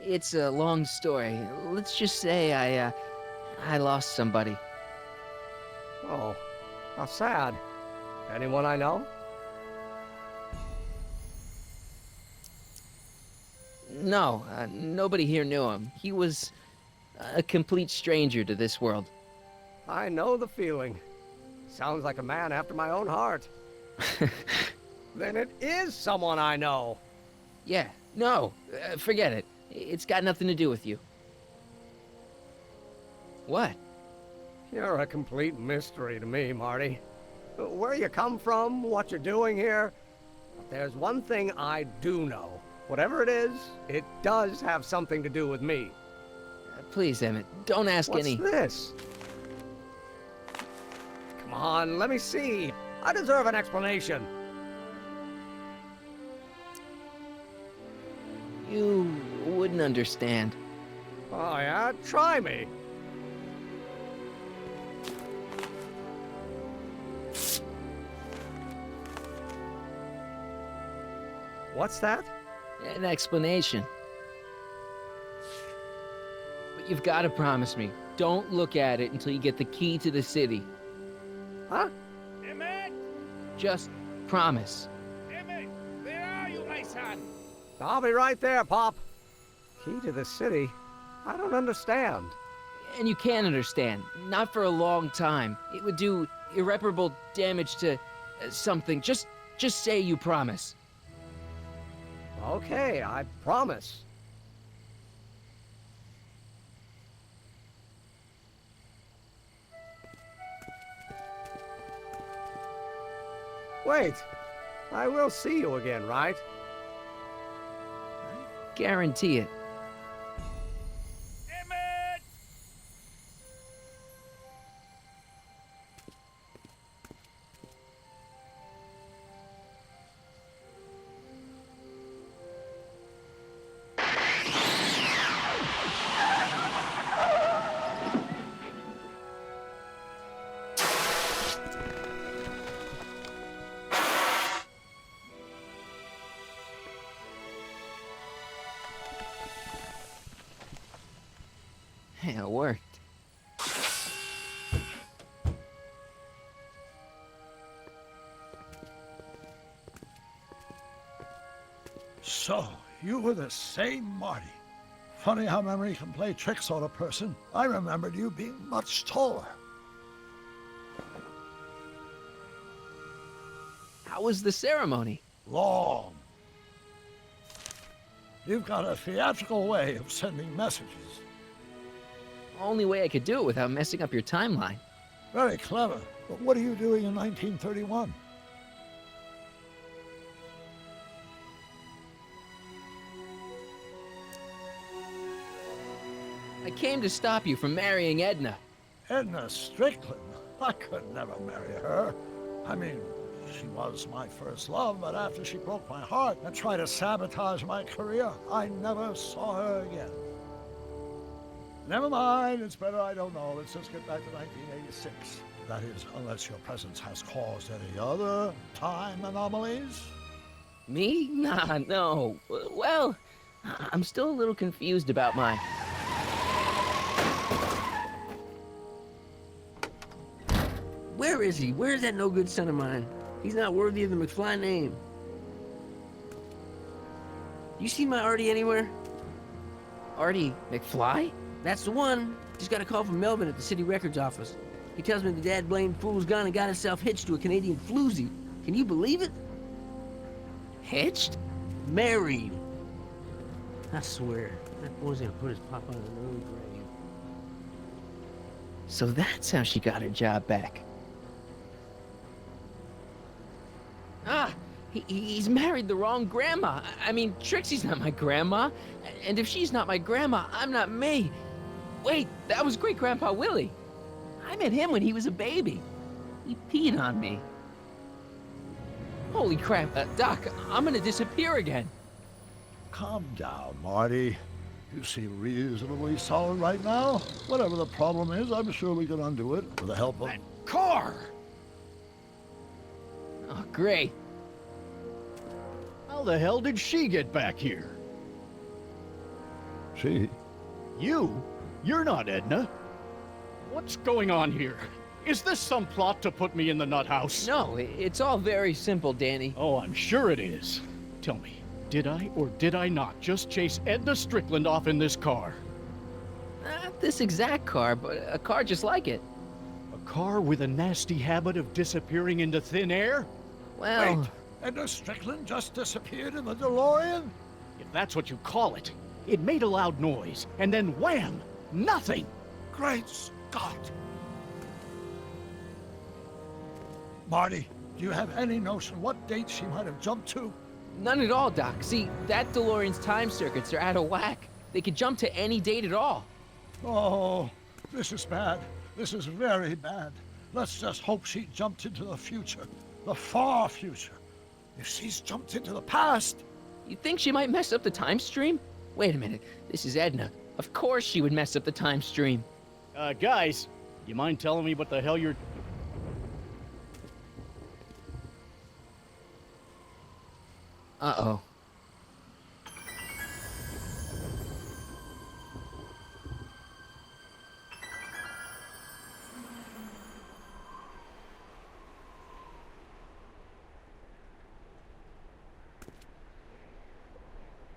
It's a long story. Let's just say I lost somebody. Oh, how sad. Anyone I know? No, nobody here knew him. He was a complete stranger to this world. I know the feeling. Sounds like a man after my own heart. Then it is someone I know. Yeah, no, forget it. It's got nothing to do with you. What? You're a complete mystery to me, Marty. Where you come from, what you're doing here. But there's one thing I do know. Whatever it is, it does have something to do with me. Please, Emmett, don't ask any... What's this? Come on, let me see. I deserve an explanation. You wouldn't understand. Oh, yeah? Try me. What's that? An explanation. But you've got to promise me, don't look at it until you get the key to the city. Huh? Emmett! Just promise. Emmett, where are you, my son? I'll be right there, Pop. Key to the city? I don't understand. And you can't understand. Not for a long time. It would do irreparable damage to something. Just say you promise. Okay, I promise. Wait, I will see you again, right? Guarantee it. Emmett! Yeah, it worked. So, you were the same Marty. Funny how memory can play tricks on a person. I remembered you being much taller. How was the ceremony? Long. You've got a theatrical way of sending messages. Only way I could do it without messing up your timeline. Very clever. But what are you doing in 1931? I came to stop you from marrying Edna. Edna Strickland? I could never marry her. I mean, she was my first love, but after she broke my heart and tried to sabotage my career, I never saw her again. Never mind, it's better I don't know. Let's just get back to 1986. That is, unless your presence has caused any other time anomalies. Me? Nah, no. Well, I'm still a little confused about my... Where is he? Where's that no-good son of mine? He's not worthy of the McFly name. You see my Artie anywhere? Artie McFly? That's the one. Just got a call from Melvin at the city records office. He tells me the dad-blamed fool's gone and got himself hitched to a Canadian floozy. Can you believe it? Hitched? Married. I swear, that boy's gonna put his papa in an early grave. So that's how she got her job back. Ah, he's married the wrong grandma. I mean, Trixie's not my grandma. And if she's not my grandma, I'm not me. Wait, that was Great-Grandpa Willie. I met him when he was a baby. He peed on me. Holy crap, Doc, I'm gonna disappear again. Calm down, Marty. You seem reasonably solid right now. Whatever the problem is, I'm sure we can undo it with the help of... That car! Oh, great. How the hell did she get back here? She? You? You're not Edna. What's going on here? Is this some plot to put me in the nut house? No, it's all very simple, Danny. Oh, I'm sure it is. Tell me, did I or did I not just chase Edna Strickland off in this car? Not this exact car, but a car just like it. A car with a nasty habit of disappearing into thin air? Well... Wait, Edna Strickland just disappeared in the DeLorean? If that's what you call it. It made a loud noise, and then wham! Nothing! Great Scott! Marty, do you have any notion what date she might have jumped to? None at all, Doc. See, that DeLorean's time circuits are out of whack. They could jump to any date at all. Oh, this is bad. This is very bad. Let's just hope she jumped into the future. The far future. If she's jumped into the past... You think she might mess up the time stream? Wait a minute. This is Edna. Of course she would mess up the time stream. Guys, you mind telling me what the hell you're... Uh-oh.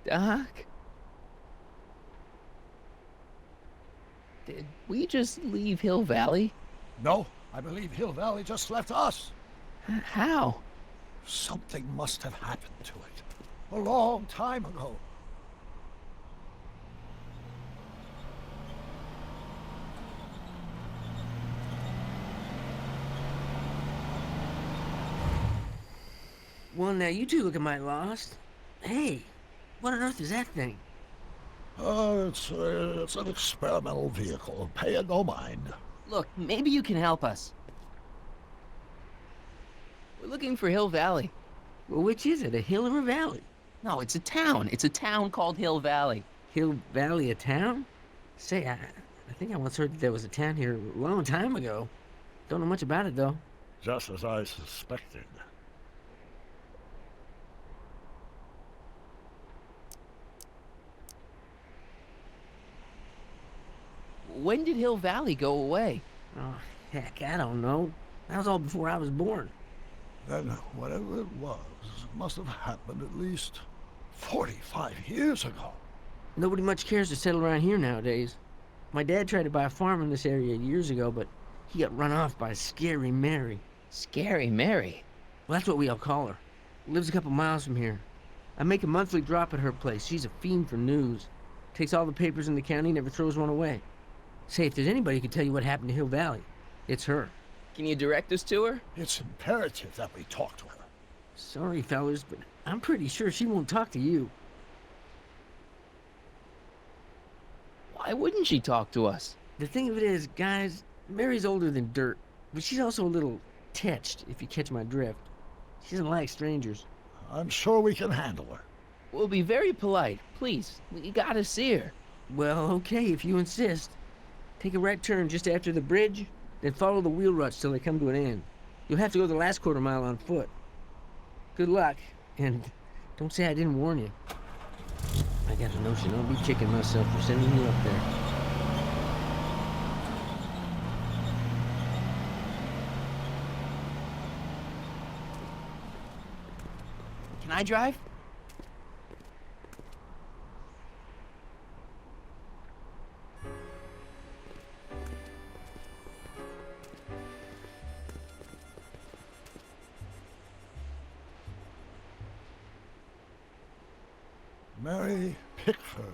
Doc? Did we just leave Hill Valley? No, I believe Hill Valley just left us. How? Something must have happened to it. A long time ago. Well, now you two look mighty lost. Hey, what on earth is that thing? It's an experimental vehicle. Pay it no mind. Look, maybe you can help us. We're looking for Hill Valley. Well, which is it, a hill or a valley? No, it's a town. It's a town called Hill Valley. Hill Valley, a town? Say, I think I once heard that there was a town here a long time ago. Don't know much about it, though. Just as I suspected. when did Hill Valley go away? Oh, heck, I don't know. That was all before I was born. Then whatever it was must have happened at least 45 years ago. Nobody much cares to settle around here nowadays. My dad tried to buy a farm in this area years ago, but he got run off by Scary Mary. Scary Mary? Well, that's what we all call her. Lives a couple miles from here. I make a monthly drop at her place. She's a fiend for news. Takes all the papers in the county, never throws one away. Say, if there's anybody who can tell you what happened to Hill Valley, it's her. Can you direct us to her? It's imperative that we talk to her. Sorry, fellas, but I'm pretty sure she won't talk to you. Why wouldn't she talk to us? The thing of it is, guys, Mary's older than dirt, but she's also a little tetched, if you catch my drift. She doesn't like strangers. I'm sure we can handle her. We'll be very polite. Please, we gotta see her. Well, okay, if you insist. Take a right turn just after the bridge, then follow the wheel ruts till they come to an end. You'll have to go the last quarter mile on foot. Good luck, and don't say I didn't warn you. I got a notion I'll be kicking myself for sending you up there. Can I drive? Mary Pickford.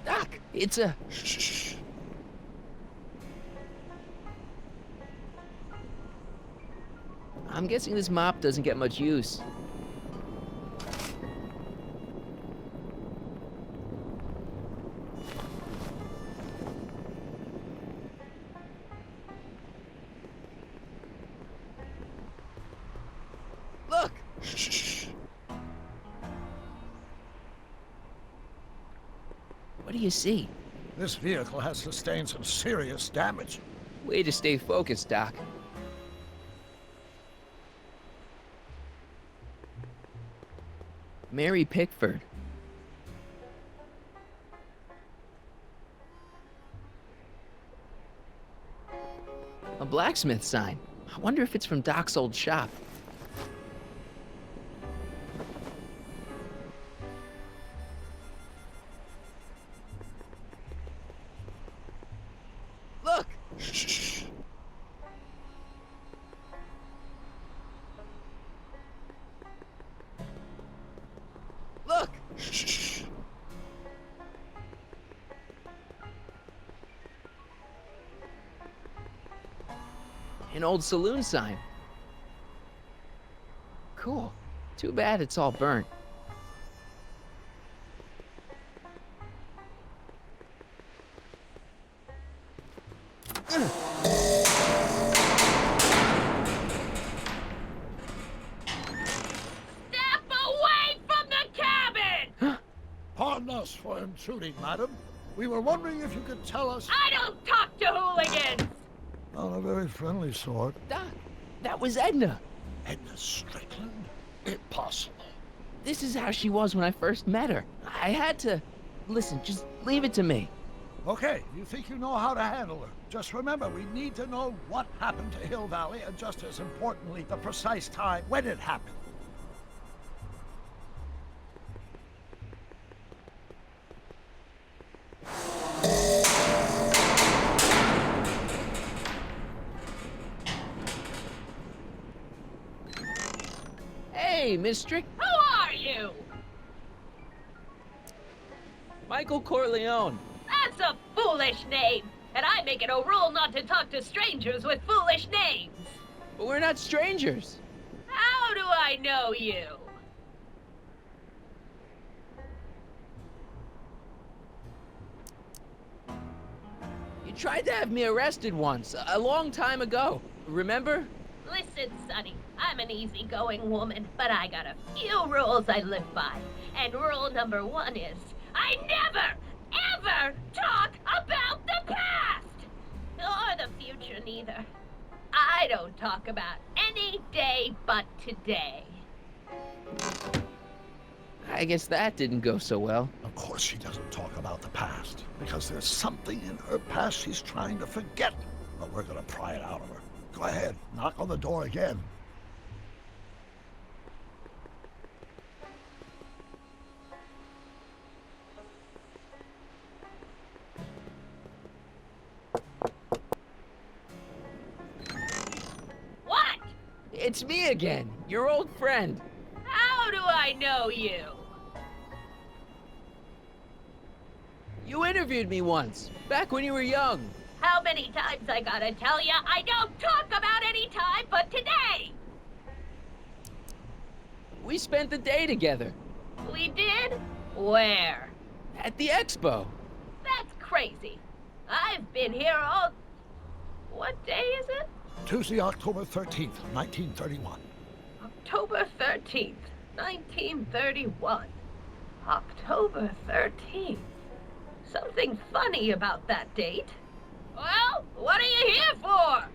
Doc, it's a... Shh. I'm guessing this mop doesn't get much use. Look! Shh. What do you see? This vehicle has sustained some serious damage. Way to stay focused, Doc. Mary Pickford. A blacksmith sign. I wonder if it's from Doc's old shop. Look! Shh. Look! Shh. An old saloon sign. Cool. Too bad it's all burnt. Step away from the cabin! Pardon us for intruding, madam. We were wondering if you could tell us... I don't talk to hooligans! Not a very friendly sort. Doc, that was Edna. Edna Strickland? Impossible. This is how she was when I first met her. I had to... Listen, just leave it to me. Okay, you think you know how to handle her. Just remember, we need to know what happened to Hill Valley, and just as importantly, the precise time when it happened. Hey, Miss Strick. Who are you? Michael Corleone. That's a foolish name, and I make it a rule not to talk to strangers with foolish names. But we're not strangers. How do I know you? You tried to have me arrested once, a long time ago. Remember? Listen, Sonny, I'm an easygoing woman, but I got a few rules I live by. And rule number 1 is, I never, ever talk about the past! Or the future, neither. I don't talk about any day but today. I guess that didn't go so well. Of course she doesn't talk about the past, because there's something in her past she's trying to forget. But we're gonna pry it out of her. Go ahead, knock on the door again. What? It's me again, your old friend. How do I know you? You interviewed me once, back when you were young. How many times I gotta tell ya I don't talk about any time but today? We spent the day together. We did? Where? At the expo. That's crazy. I've been here all... What day is it? Tuesday, October 13th, 1931. October 13th, 1931. October 13th. Something funny about that date. Well, what are you here for?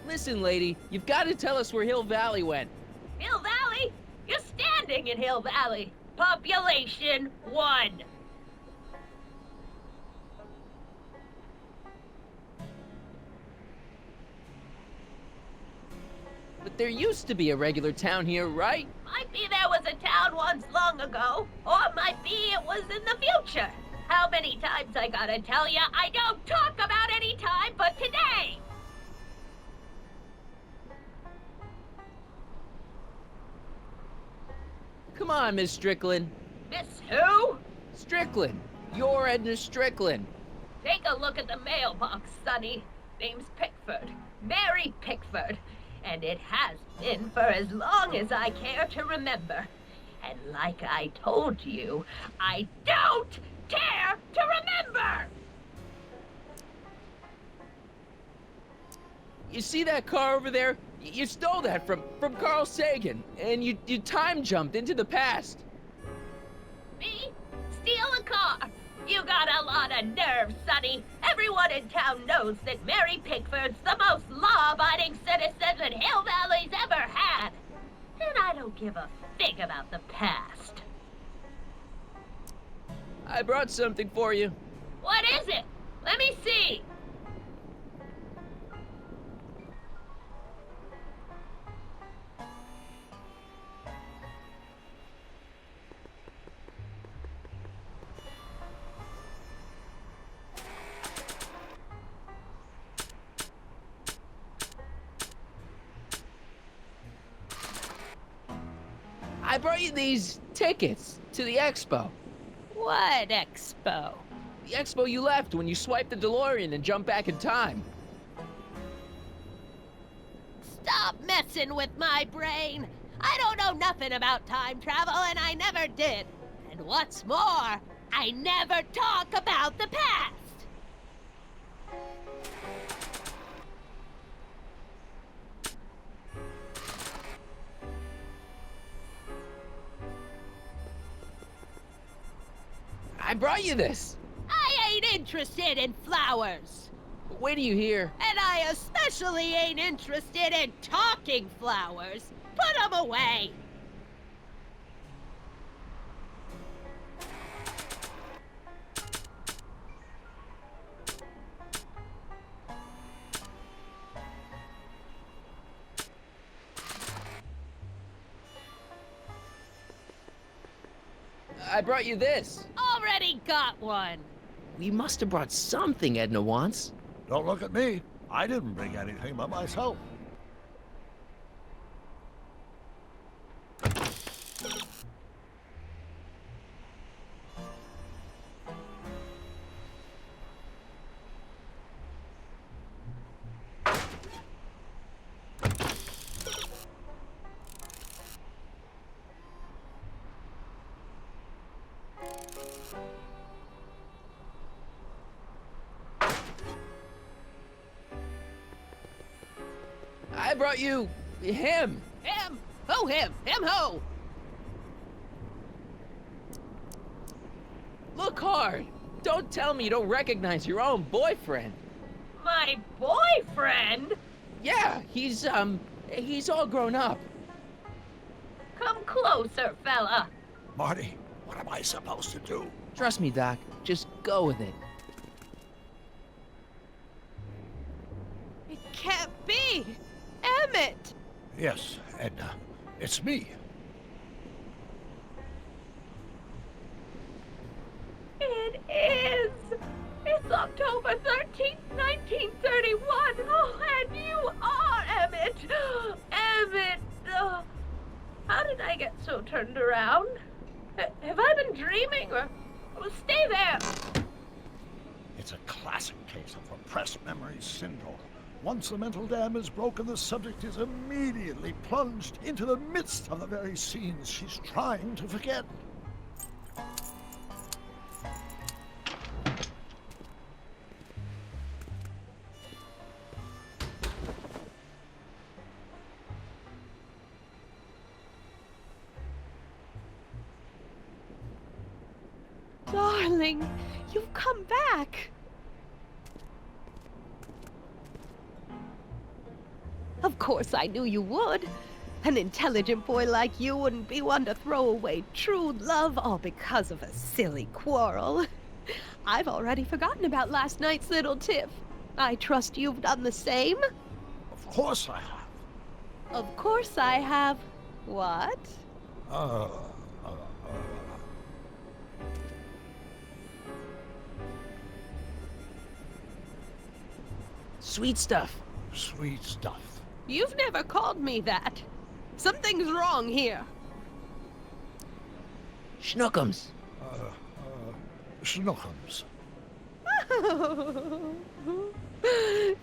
Listen, lady, you've got to tell us where Hill Valley went. Hill Valley? You're standing in Hill Valley. Population 1. But there used to be a regular town here, right? Might be there was a town once long ago, or might be it was in the future. How many times I gotta tell ya I don't talk about any time but today? Come on, Miss Strickland. Miss who? Strickland. You're Edna Strickland. Take a look at the mailbox, Sonny. Name's Pickford. Mary Pickford. And it has been for as long as I care to remember. And like I told you, I don't care to remember! You see that car over there? You stole that from Carl Sagan, and you time jumped into the past. Me? Steal a car? You got a lot of nerve, Sonny. Everyone in town knows that Mary Pickford's the most law-abiding citizen that Hill Valley's ever had. And I don't give a fig about the past. I brought something for you. What is it? Let me see. I brought you these tickets to the expo. What expo? The expo you left when you swiped the DeLorean and jumped back in time. Stop messing with my brain. I don't know nothing about time travel, and I never did. And what's more, I never talk about the past. I brought you this. I ain't interested in flowers. But wait till you hear. And I especially ain't interested in talking flowers. Put 'em away. I brought you this. Already got one. We must have brought something Edna wants. Don't look at me. I didn't bring anything but myself. I brought you him. Him? Who him? Him who? Look hard. Don't tell me you don't recognize your own boyfriend. My boyfriend? Yeah, he's all grown up. Come closer, fella. Marty, what am I supposed to do? Trust me, Doc. Just go with it. It can't be! Emmett! Yes, Edna. It's me. It is! It's October 13th, 1931! Oh, and you are Emmett! Emmett! Oh, how did I get so turned around? Have I been dreaming, or... Well, stay there! It's a classic case of repressed memory syndrome. Once the mental dam is broken, the subject is immediately plunged into the midst of the very scenes she's trying to forget. Darling, you've come back. Of course I knew you would. An intelligent boy like you wouldn't be one to throw away true love all because of a silly quarrel. I've already forgotten about last night's little tiff. I trust you've done the same? Of course I have. Of course I have. What? Sweet stuff. Sweet stuff. You've never called me that. Something's wrong here. Schnookums. Schnookums.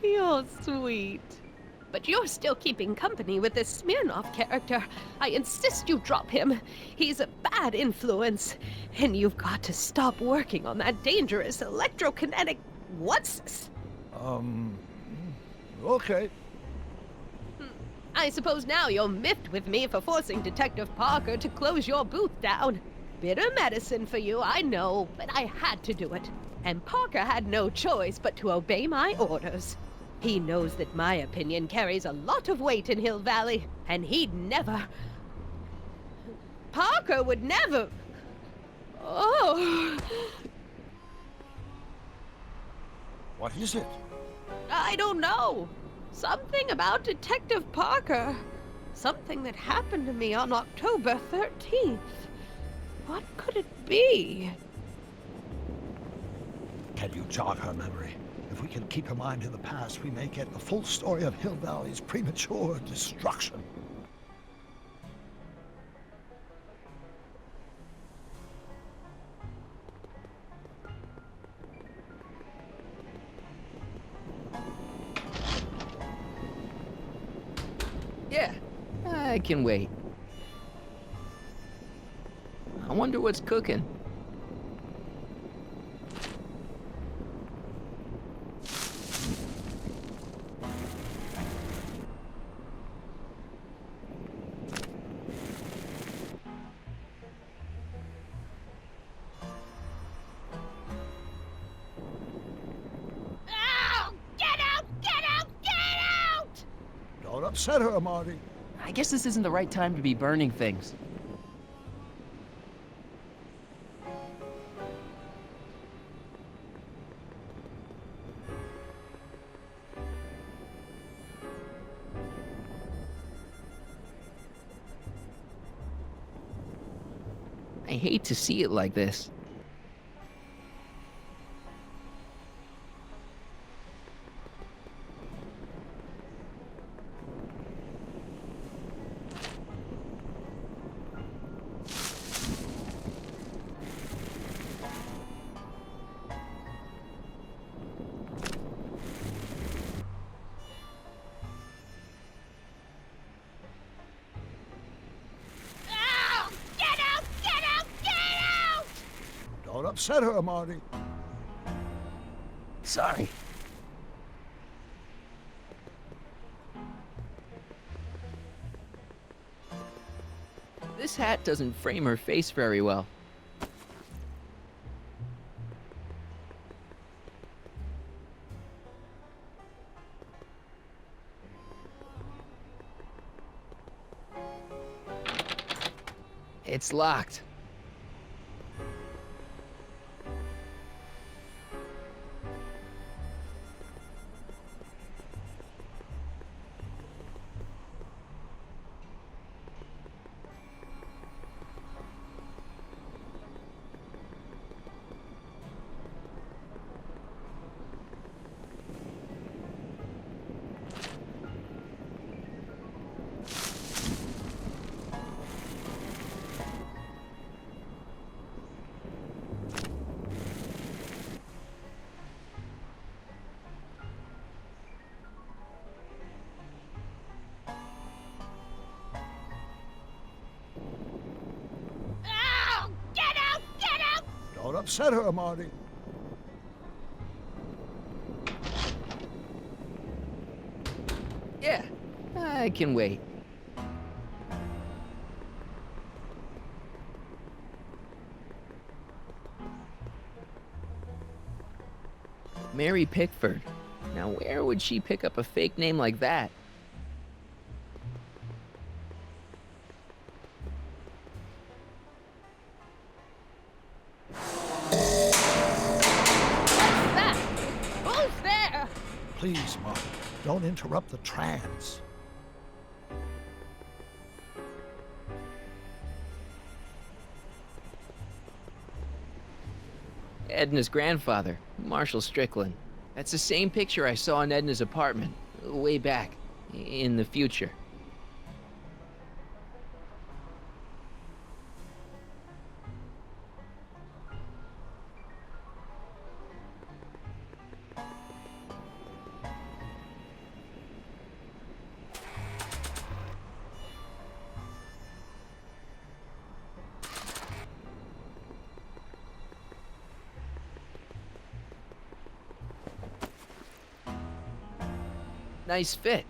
You're sweet. But you're still keeping company with this Smirnoff character. I insist you drop him. He's a bad influence. And you've got to stop working on that dangerous electrokinetic... What's this? Okay. I suppose now you're miffed with me for forcing Detective Parker to close your booth down. Bitter medicine for you, I know, but I had to do it. And Parker had no choice but to obey my orders. He knows that my opinion carries a lot of weight in Hill Valley, and he'd never... Parker would never... Oh... What is it? I don't know. Something about Detective Parker. Something that happened to me on October 13th. What could it be? Can you jog her memory? If we can keep her mind in the past, we may get the full story of Hill Valley's premature destruction. Yeah, I can wait. I wonder what's cooking. Don't upset her, Marty. I guess this isn't the right time to be burning things. I hate to see it like this. Don't upset her, Marty. Sorry. This hat doesn't frame her face very well. It's locked. Don't upset her, Marty. Yeah, I can wait. Mary Pickford. Now where would she pick up a fake name like that? Who's there? Please, Marty, don't interrupt the trance. Edna's grandfather, Marshall Strickland. That's the same picture I saw in Edna's apartment, way back, in the future. Nice fit.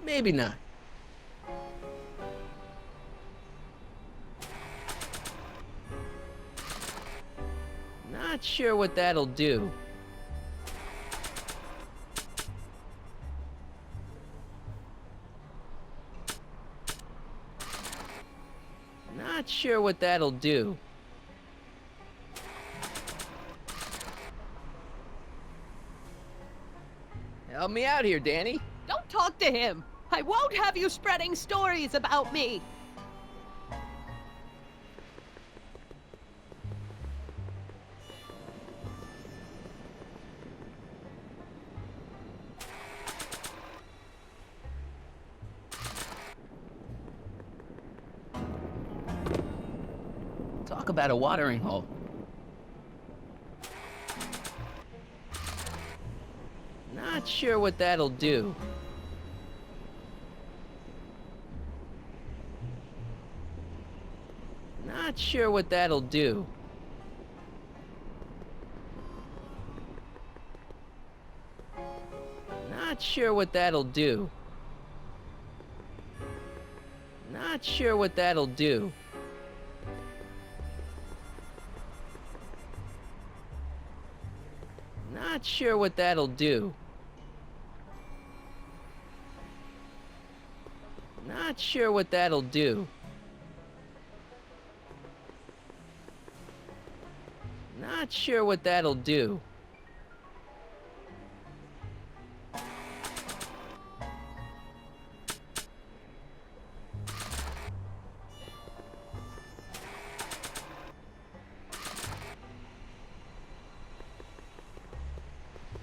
Maybe not. Not sure what that'll do. Not sure what that'll do. Help me out here, Danny. Don't talk to him. I won't have you spreading stories about me. Talk about a watering hole. Not sure what that'll do. Not sure what that'll do. Not sure what that'll do. Not sure what that'll do. Not sure what that'll do. Not sure what that'll do. Not sure what that'll do.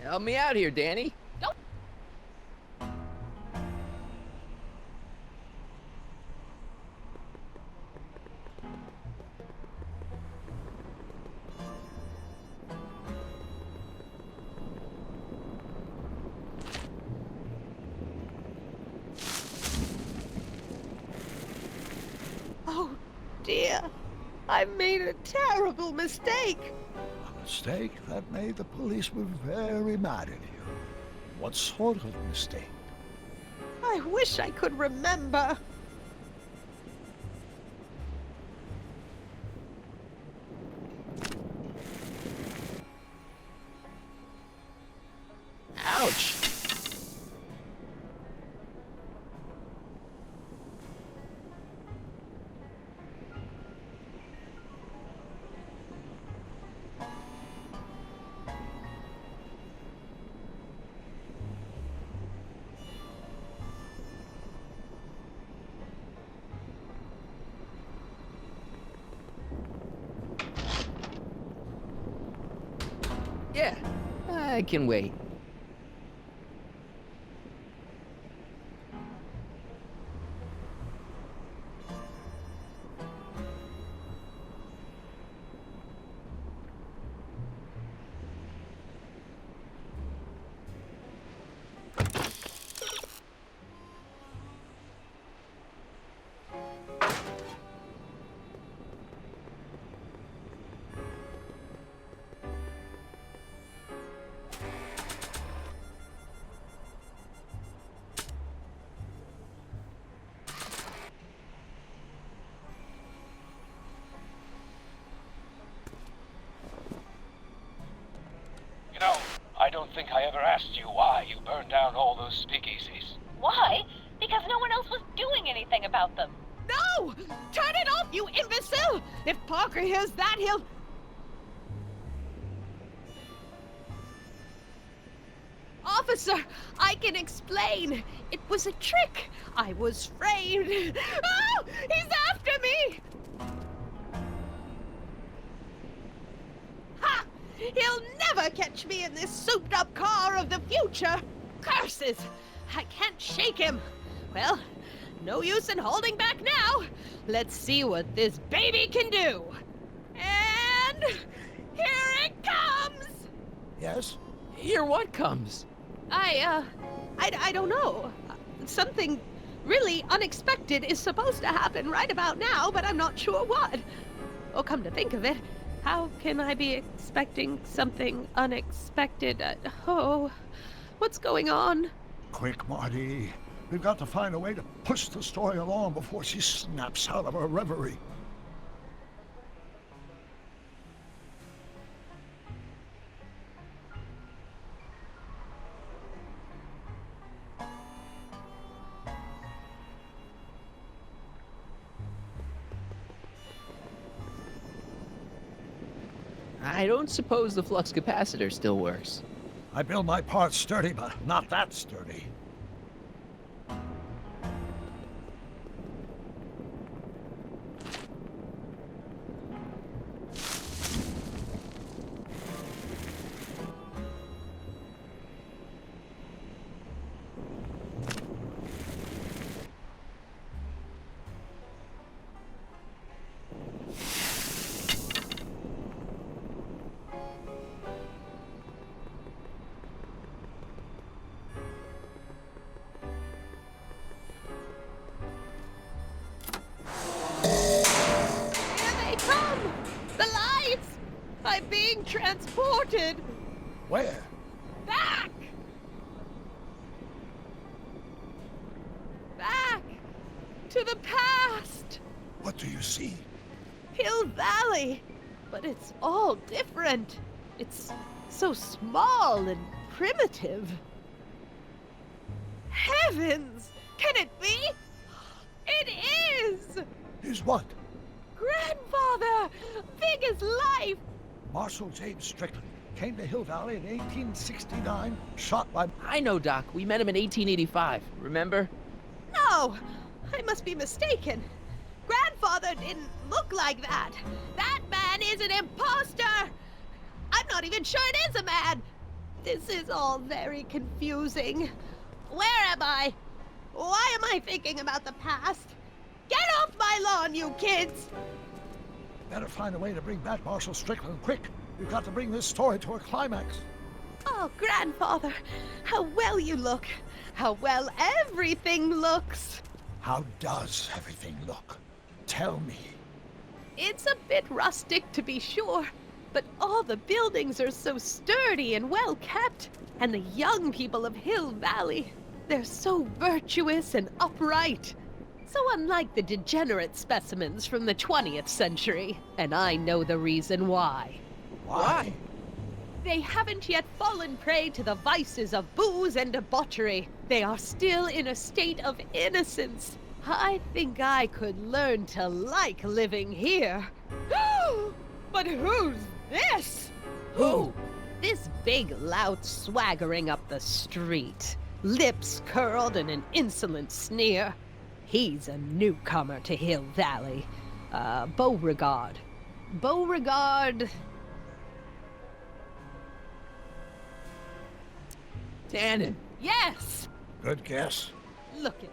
Help me out here, Danny. Don't. dear. I made a terrible mistake. A mistake that made the policeman very mad at you. What sort of mistake? I wish I could remember. Ouch! Yeah, I can wait. You know, I don't think I ever asked you why you burned down all those speakeasies. Why? Because no one else was doing anything about them. No! Turn it off, you imbecile! If Parker hears that, he'll... Officer, I can explain. It was a trick. I was framed. Oh! He's after me! Ha! He'll never catch me in this souped-up car of the future. Curses! I can't shake him. Well, no use in holding back now. Let's see what this baby can do. And here it comes! Yes? Here what comes? I don't know. Something really unexpected is supposed to happen right about now, but I'm not sure what. Oh, come to think of it, how can I be expecting something unexpected? Oh, what's going on? Quick, Marty. We've got to find a way to push the story along before she snaps out of her reverie. I don't suppose the flux capacitor still works. I build my parts sturdy, but not that sturdy. Transported! Where? Back! Back! To the past! What do you see? Hill Valley! But it's all different. It's so small and primitive. Heavens! Can it be? It is! Is what? Grandfather! Big as life! Marshal James Strickland came to Hill Valley in 1869, shot by... I know, Doc. We met him in 1885. Remember? No! I must be mistaken. Grandfather didn't look like that. That man is an imposter! I'm not even sure it is a man! This is all very confusing. Where am I? Why am I thinking about the past? Get off my lawn, you kids! Better find a way to bring back Marshal Strickland quick. We've got to bring this story to a climax. Oh, Grandfather, how well you look. How well everything looks. How does everything look? Tell me. It's a bit rustic, to be sure, but all the buildings are so sturdy and well kept. And the young people of Hill Valley, they're so virtuous and upright. So unlike the degenerate specimens from the 20th century, and I know the reason why. Why? They haven't yet fallen prey to the vices of booze and debauchery. They are still in a state of innocence. I think I could learn to like living here. But who's this? Who? This big lout swaggering up the street, lips curled in an insolent sneer. He's a newcomer to Hill Valley. Beauregard. Beauregard... Tannen. Yes! Good guess. Look at him,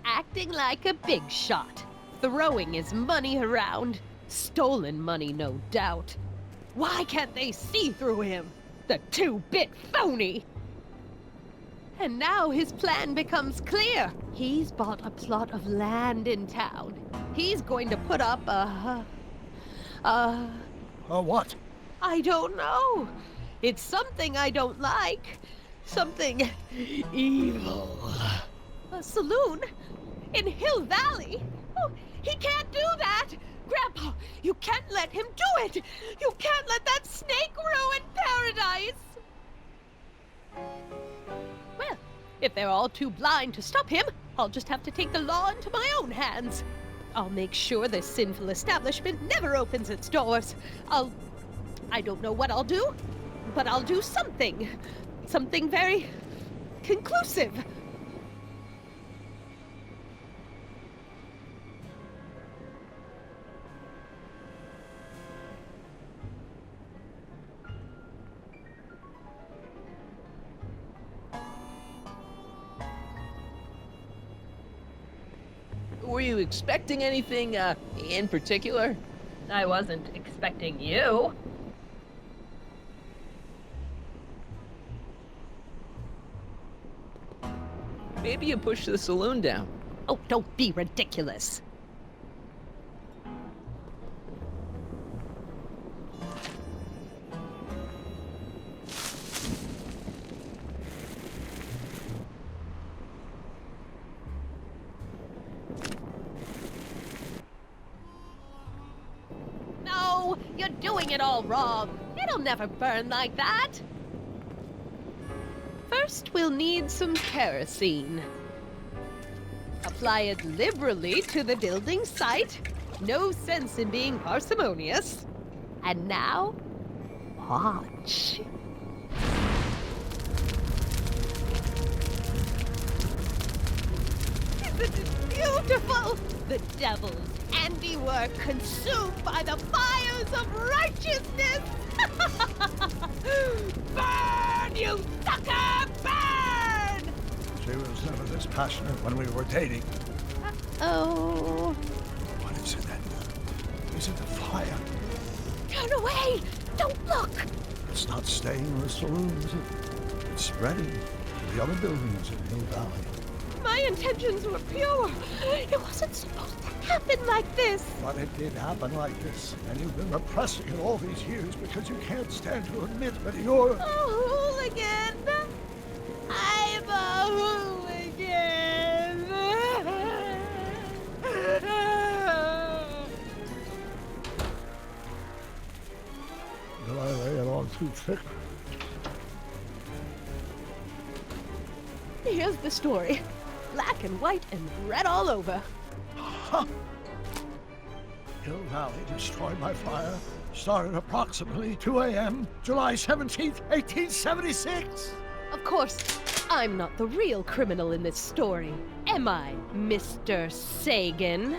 acting like a big shot, throwing his money around. Stolen money, no doubt. Why can't they see through him? The two-bit phony! And now his plan becomes clear. He's bought a plot of land in town. He's going to put up a what? I don't know. It's something I don't like. Something evil. A saloon? In Hill Valley? Oh, he can't do that! Grandpa, you can't let him do it! You can't let that snake ruin paradise! Well, if they're all too blind to stop him, I'll just have to take the law into my own hands. I'll make sure this sinful establishment never opens its doors. I don't know what I'll do, but I'll do something. Something very conclusive. Were you expecting anything, in particular? I wasn't expecting you. Maybe you pushed the saloon down. Oh, don't be ridiculous. No, you're doing it all wrong. It'll never burn like that. First, we'll need some kerosene. Apply it liberally to the building site. No sense in being parsimonious. And now, watch. Isn't it beautiful? The devil's handiwork consumed by the fires of righteousness! Burn, you sucker! Burn! She was never this passionate when we were dating. Oh. What is it then? Is it the fire? Turn away! Don't look! It's not staying in the saloon, is it? It's spreading to the other buildings in Hill Valley. My intentions were pure. It wasn't supposed to happen like this. But it did happen like this, and you've been repressing it all these years because you can't stand to admit that you're... A hooligan! I'm a hooligan! Did I lay it on too thick? Here's the story. Black and white and red all over. Huh. Hill Valley destroyed by fire. Started approximately 2 a.m., July 17th, 1876. Of course, I'm not the real criminal in this story. Am I, Mr. Sagan?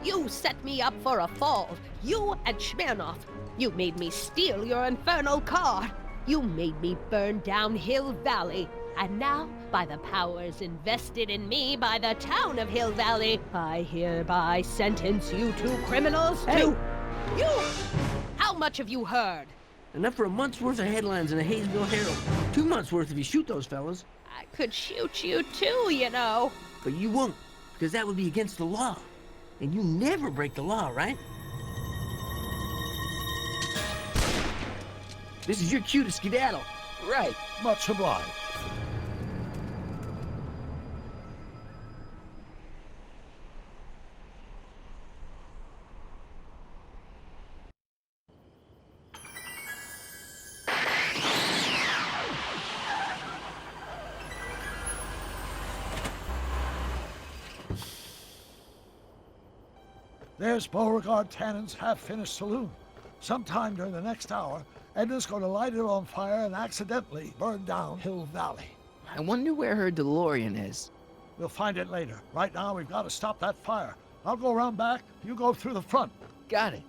You set me up for a fall. You and Smirnoff. You made me steal your infernal car. You made me burn down Hill Valley. And now, by the powers invested in me by the town of Hill Valley, I hereby sentence you two criminals to... You! How much have you heard? Enough for a month's worth of headlines in the Hayesville Herald. 2 months worth if you shoot those fellas. I could shoot you too, you know. But you won't, because that would be against the law. And you never break the law, right? This is your cue to skedaddle. Right. Much obliged. There's Beauregard Tannen's half-finished saloon. Sometime during the next hour, Edna's going to light it on fire and accidentally burn down Hill Valley. I wonder where her DeLorean is. We'll find it later. Right now, we've got to stop that fire. I'll go around back. You go through the front. Got it.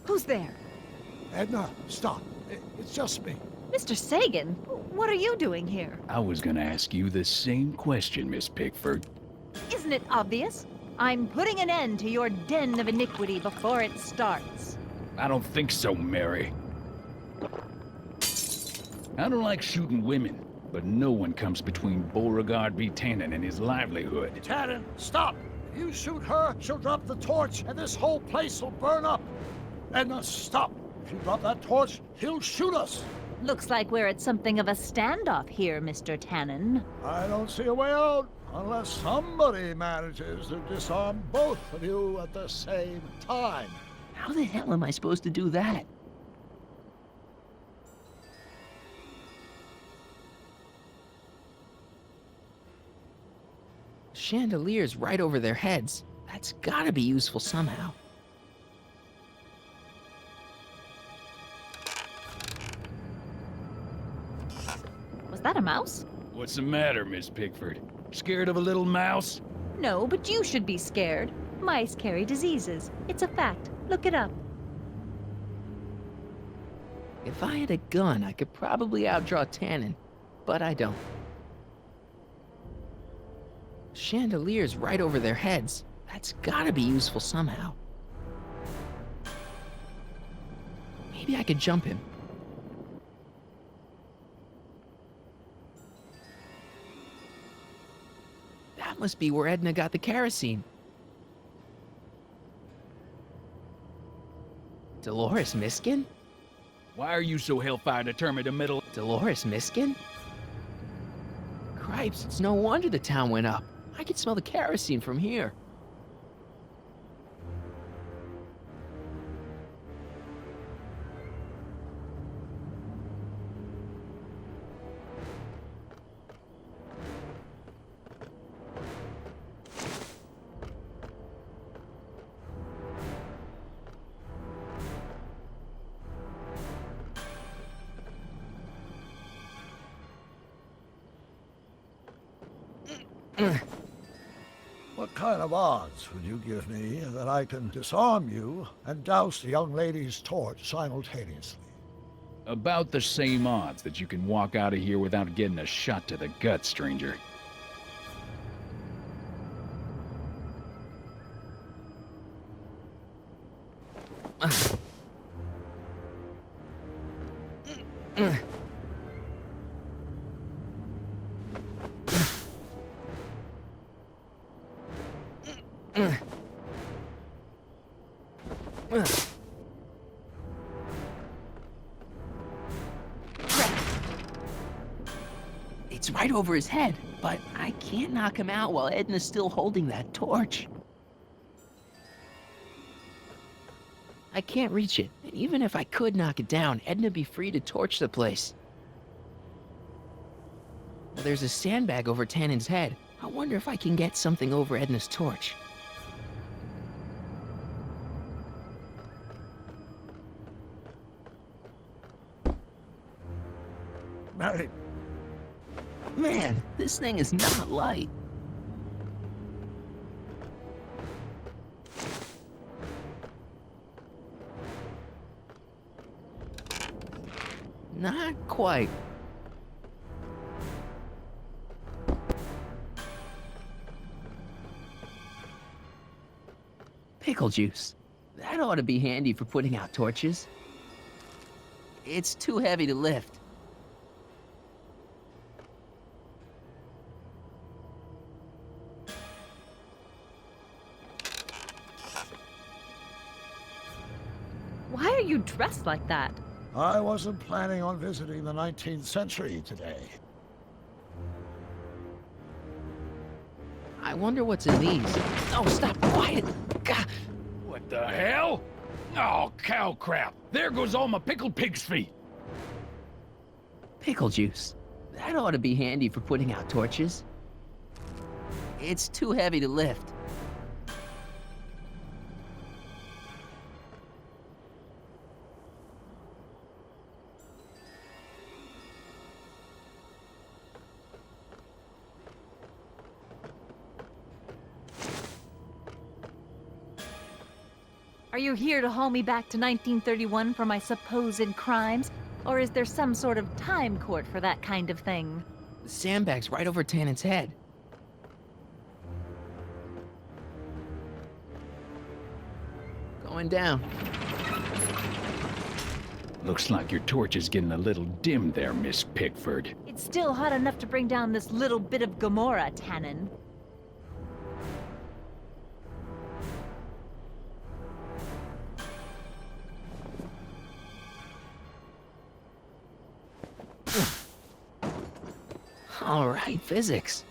Who's there? Edna, stop. It's just me. Mr. Sagan, what are you doing here? I was gonna ask you the same question, Miss Pickford. Isn't it obvious? I'm putting an end to your den of iniquity before it starts. I don't think so, Mary. I don't like shooting women, but no one comes between Beauregard B. Tannen and his livelihood. Tannen, stop! If you shoot her, she'll drop the torch, and this whole place will burn up. Edna, stop! If you drop that torch, he'll shoot us! Looks like we're at something of a standoff here, Mr. Tannen. I don't see a way out, unless somebody manages to disarm both of you at the same time. How the hell am I supposed to do that? Chandelier's right over their heads. That's gotta be useful somehow. Was that a mouse? What's the matter, Miss Pickford? Scared of a little mouse? No, but you should be scared. Mice carry diseases. It's a fact. Look it up. If I had a gun, I could probably outdraw Tannen, but I don't. Chandelier's right over their heads. That's gotta be useful somehow. Maybe I could jump him. That must be where Edna got the kerosene. Dolores Miskin? Why are you so hellfire determined to meddle? Dolores Miskin? Cripes, it's no wonder the town went up. I could smell the kerosene from here. What kind of odds would you give me that I can disarm you and douse the young lady's torch simultaneously? About the same odds that you can walk out of here without getting a shot to the gut, stranger. It's right over his head, but I can't knock him out while Edna's still holding that torch. I can't reach it, and even if I could knock it down, Edna'd be free to torch the place. Well, there's a sandbag over Tannen's head. I wonder if I can get something over Edna's torch. Mary. Man, this thing is not light. Not quite. Pickle juice. That ought to be handy for putting out torches. It's too heavy to lift. Why are you dressed like that? I wasn't planning on visiting the 19th century today. I wonder what's in these. Oh, stop, quiet. Gah. What the hell? Oh, cow crap. There goes all my pickled pig's feet. Pickle juice. That ought to be handy for putting out torches. It's too heavy to lift. Are you here to haul me back to 1931 for my supposed crimes? Or is there some sort of time court for that kind of thing? The sandbag's right over Tannen's head. Going down. Looks like your torch is getting a little dim there, Miss Pickford. It's still hot enough to bring down this little bit of Gomorrah, Tannen. All right, physics.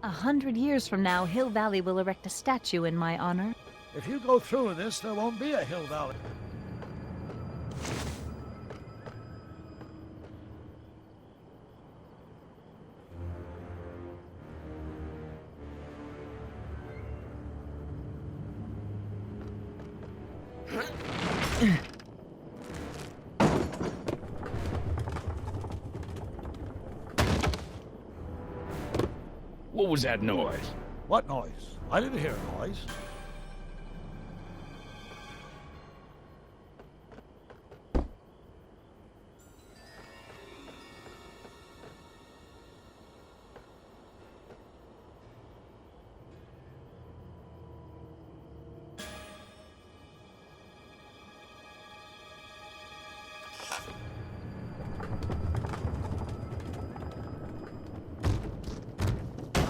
A 100 years from now, Hill Valley will erect a statue in my honor. If you go through with this, there won't be a Hill Valley. What was that noise? What noise? I didn't hear a noise.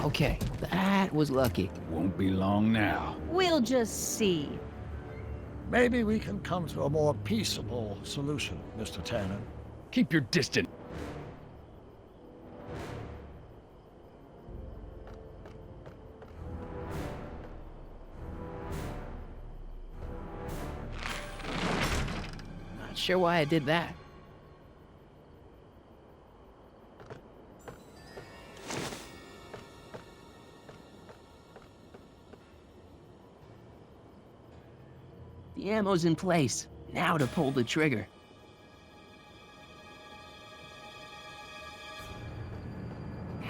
Okay, that was lucky. Won't be long now. We'll just see. Maybe we can come to a more peaceable solution, Mr. Tannen. Keep your distance. Not sure why I did that. The ammo's in place. Now to pull the trigger.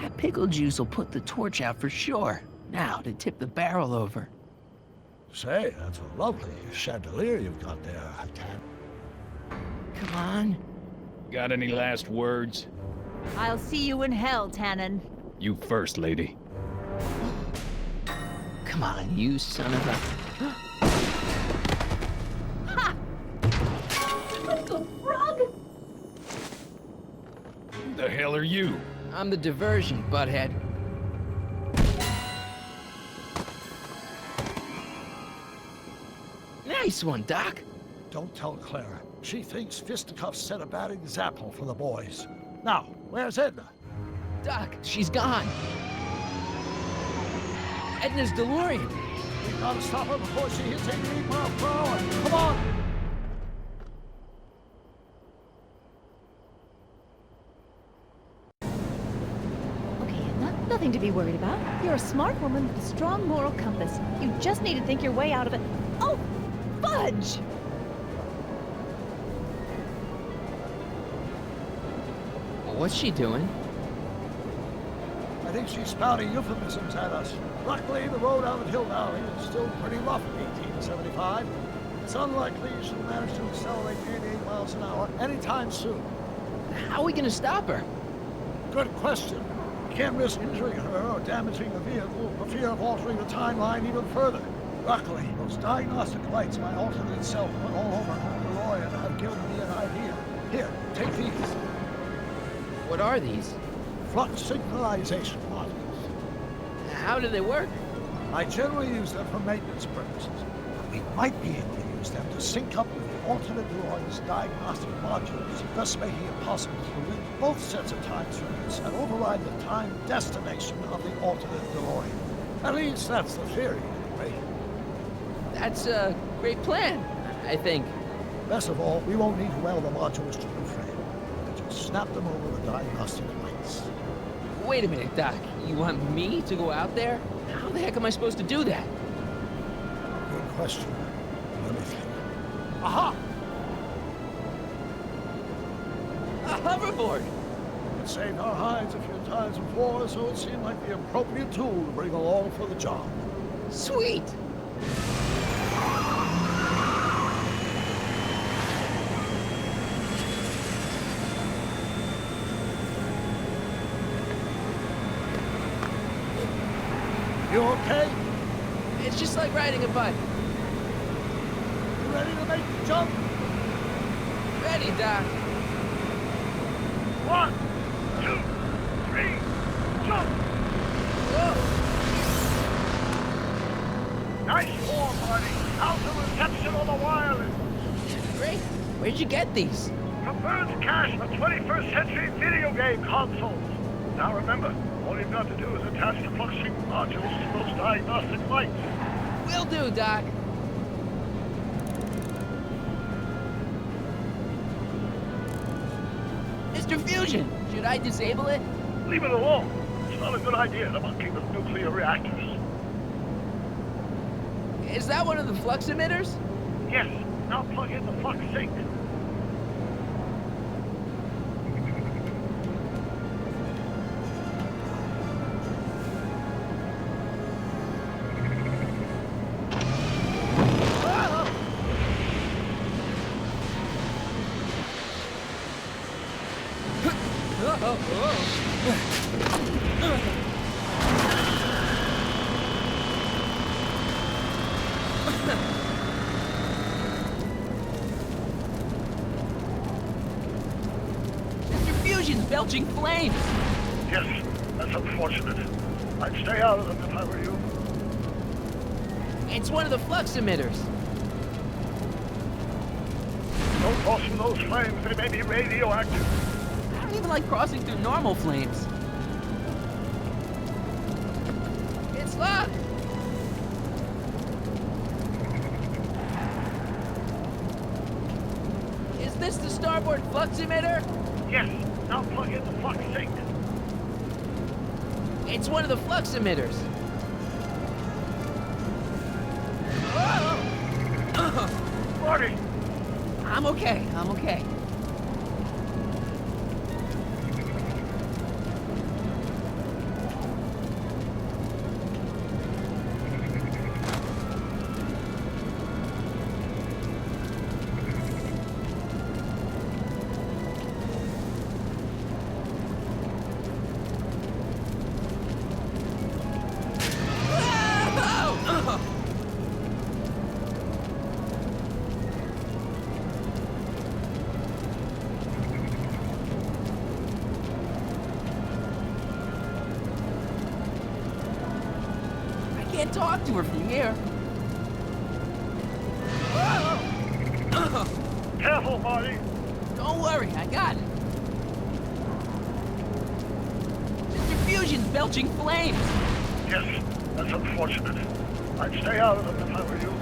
That pickle juice will put the torch out for sure. Now to tip the barrel over. Say, that's a lovely chandelier you've got there, Tannen. Come on. Got any last words? I'll see you in hell, Tannen. You first, lady. Come on, you son of a... Who the hell are you? I'm the diversion, butthead. Nice one, Doc. Don't tell Clara. She thinks fisticuffs set a bad example for the boys. Now, where's Edna? Doc, she's gone. Edna's DeLorean. We gotta stop her before she hits 88 miles per hour. Come on! Nothing to be worried about. You're a smart woman with a strong moral compass. You just need to think your way out of it. Oh, fudge! What's she doing? I think she's spouting euphemisms at us. Luckily, the road out of Hill Valley is still pretty rough in 1875. It's unlikely she'll manage to accelerate 88 miles an hour anytime soon. How are we gonna stop her? Good question. We can't risk injuring her or damaging the vehicle for fear of altering the timeline even further. Luckily, those diagnostic lights my alternate self put all over her DeLorean have given me an idea. Here, take these. What are these? Flux synchronization modules. How do they work? I generally use them for maintenance purposes. We might be able to use them to sync up with the alternate DeLorean's diagnostic modules, thus making it possible to link both sets of time circuits and override the time destination of the alternate DeLorean. At least that's the theory, anyway. That's a great plan, I think. Best of all, we won't need to weld the modules to the frame. We'll just snap them over the diagnostic lights. Wait a minute, Doc. You want me to go out there? How the heck am I supposed to do that? Good question. Let me think. Aha! A hoverboard! It saved our hides a few times before, so it seemed like the appropriate tool to bring along for the job. Sweet! You okay? It's just like riding a bike. You ready to make the jump? Ready, Doc. 1, 2, 3, jump! Whoa! Nice form, buddy. How's the reception on the wireless? Great. Where'd you get these? From Bird's Cache for 21st century video game consoles. Now remember, all you've got to do is attach the flux sync modules to those diagnostic lights. Will do, Doc. Mr. Fusion, should I disable it? Leave it alone. It's not a good idea to monkey with nuclear reactors. Is that one of the flux emitters? Yes. Now plug in the flux sync. Mr. Fusion's belching flames! Yes, that's unfortunate. I'd stay out of them if I were you. It's one of the flux emitters. Don't cross through those flames. They may be radioactive. I don't even like crossing through normal flames. It's locked! Is this the starboard flux emitter? Yes. Now plug in the flux sync. It's one of the flux emitters. Marty! I'm okay, I'm okay. Can't talk to her from here. Careful, Marty. Don't worry, I got it. Mr. Fusion's belching flames. Yes, that's unfortunate. I'd stay out of them if I were you.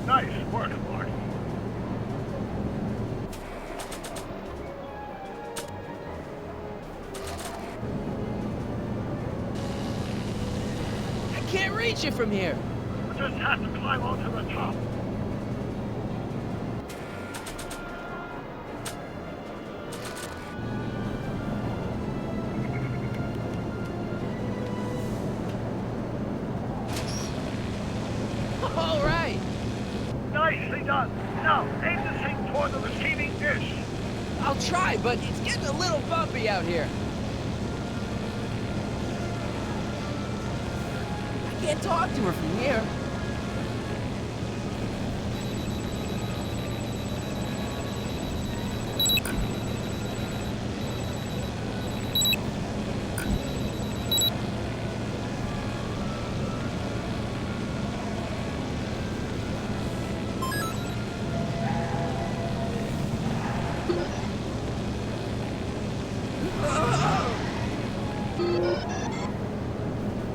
Nice work. reach it from here. We just have to climb onto the top. All right. Nicely done. Now, aim the thing toward the receiving dish. I'll try, but it's getting a little bumpy out here. I can't talk to her from here.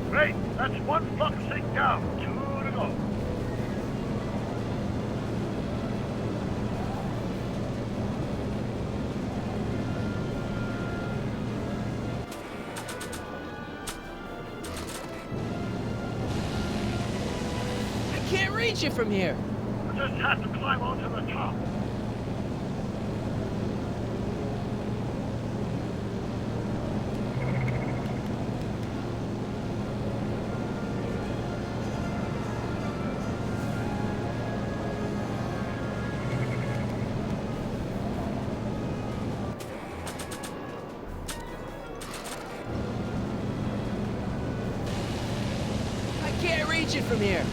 Great, that's one flux thing down. 2 to go. I can't reach it from here. We just have to climb onto the top. I can't reach it from here.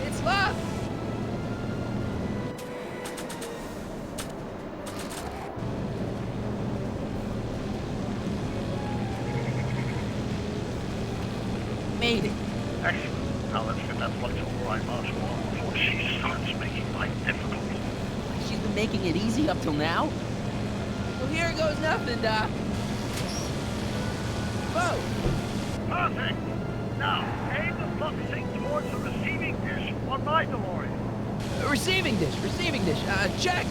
It's locked. Made it. Excellent. Now let's get that flux over my mouse wall before she starts making life difficult. She's been making it easy up till now? Well, here goes nothing, Doc. Whoa! Perfect! Now, aim the flux thing towards the receiving dish on my DeLorean. Receiving dish. Check!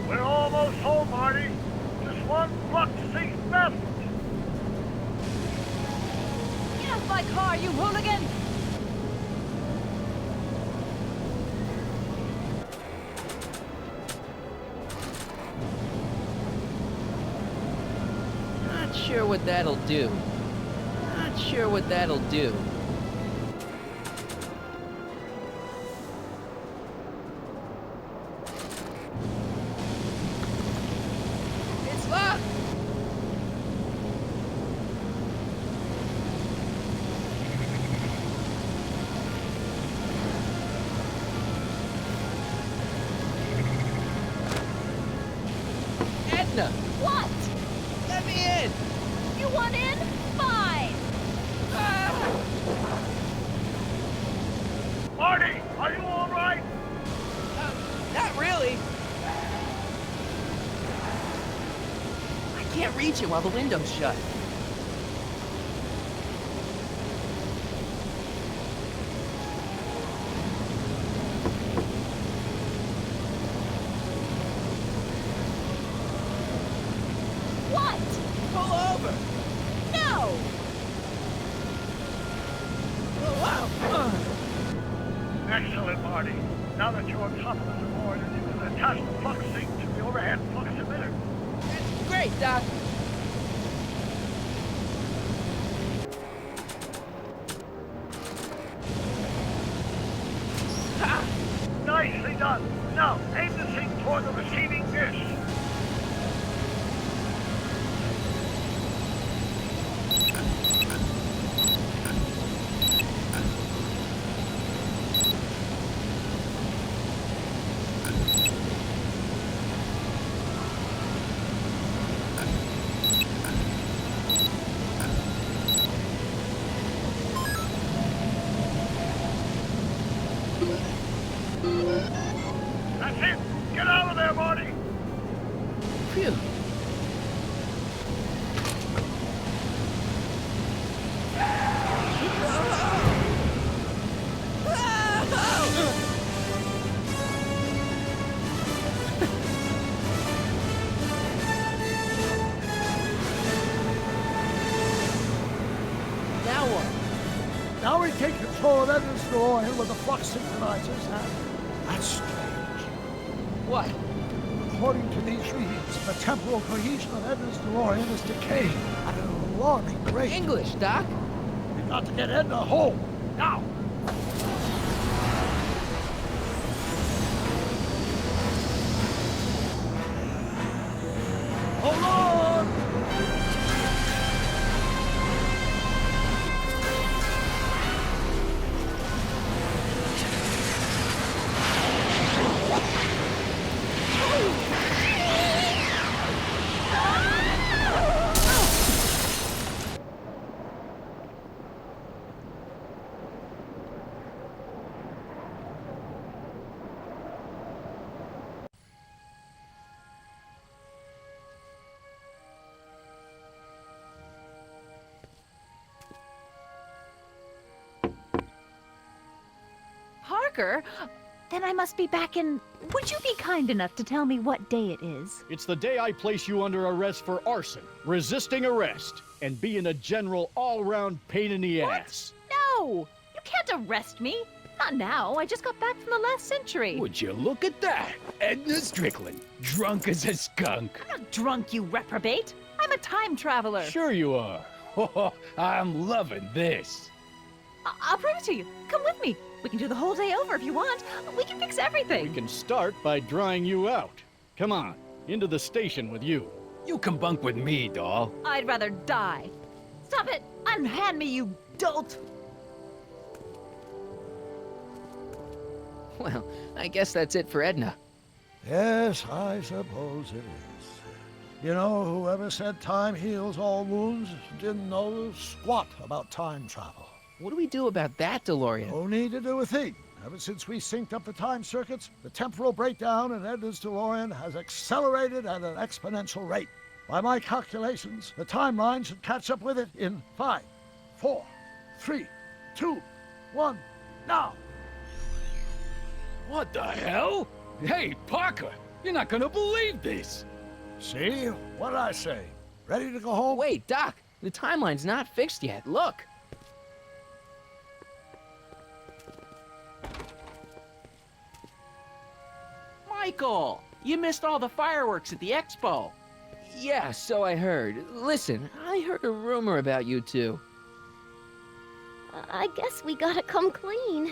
We're almost home, Marty. Just one flux thing left. Get off my car, you hooligan! Not sure what that'll do. It's locked! Edna! What? Let me in! You want in? Fine! Marty, are you all right? Not really. I can't reach it while the window's shut. What? Pull over! No! Excellent, Marty. Now that you're on top of the DeLorean, you can attach the flux thing to the overhead flux emitter. Great, Doc. Nicely done. Now, aim the thing toward the receiving dish. DeLorean with the flux synchronizers, and that's strange. What? According to these readings, the temporal cohesion of Edna's DeLorean is decaying at an alarming rate. English, Doc. We've got to get Edna home, now! Hold on! Parker? Then I must be back in... Would you be kind enough to tell me what day it is? It's the day I place you under arrest for arson, resisting arrest, and being a general all-round pain in the ass. No! You can't arrest me. Not now. I just got back from the last century. Would you look at that? Edna Strickland, drunk as a skunk. I'm not drunk, you reprobate. I'm a time traveler. Sure you are. I'm loving this. I'll prove it to you. Come with me. We can do the whole day over if you want. We can fix everything. We can start by drying you out. Come on, into the station with you. You can bunk with me, doll. I'd rather die. Stop it! Unhand me, you dolt! Well, I guess that's it for Edna. Yes, I suppose it is. You know, whoever said time heals all wounds didn't know squat about time travel. What do we do about that, DeLorean? No need to do a thing. Ever since we synced up the time circuits, the temporal breakdown in Edna's DeLorean has accelerated at an exponential rate. By my calculations, the timeline should catch up with it in 5, 4, 3, 2, 1, now! What the hell? Hey, Parker, you're not gonna believe this. See? What'd I say? Ready to go home? Wait, Doc, the timeline's not fixed yet. Look. Michael, you missed all the fireworks at the expo. Yeah, so I heard. Listen, I heard a rumor about you two. I guess we gotta come clean.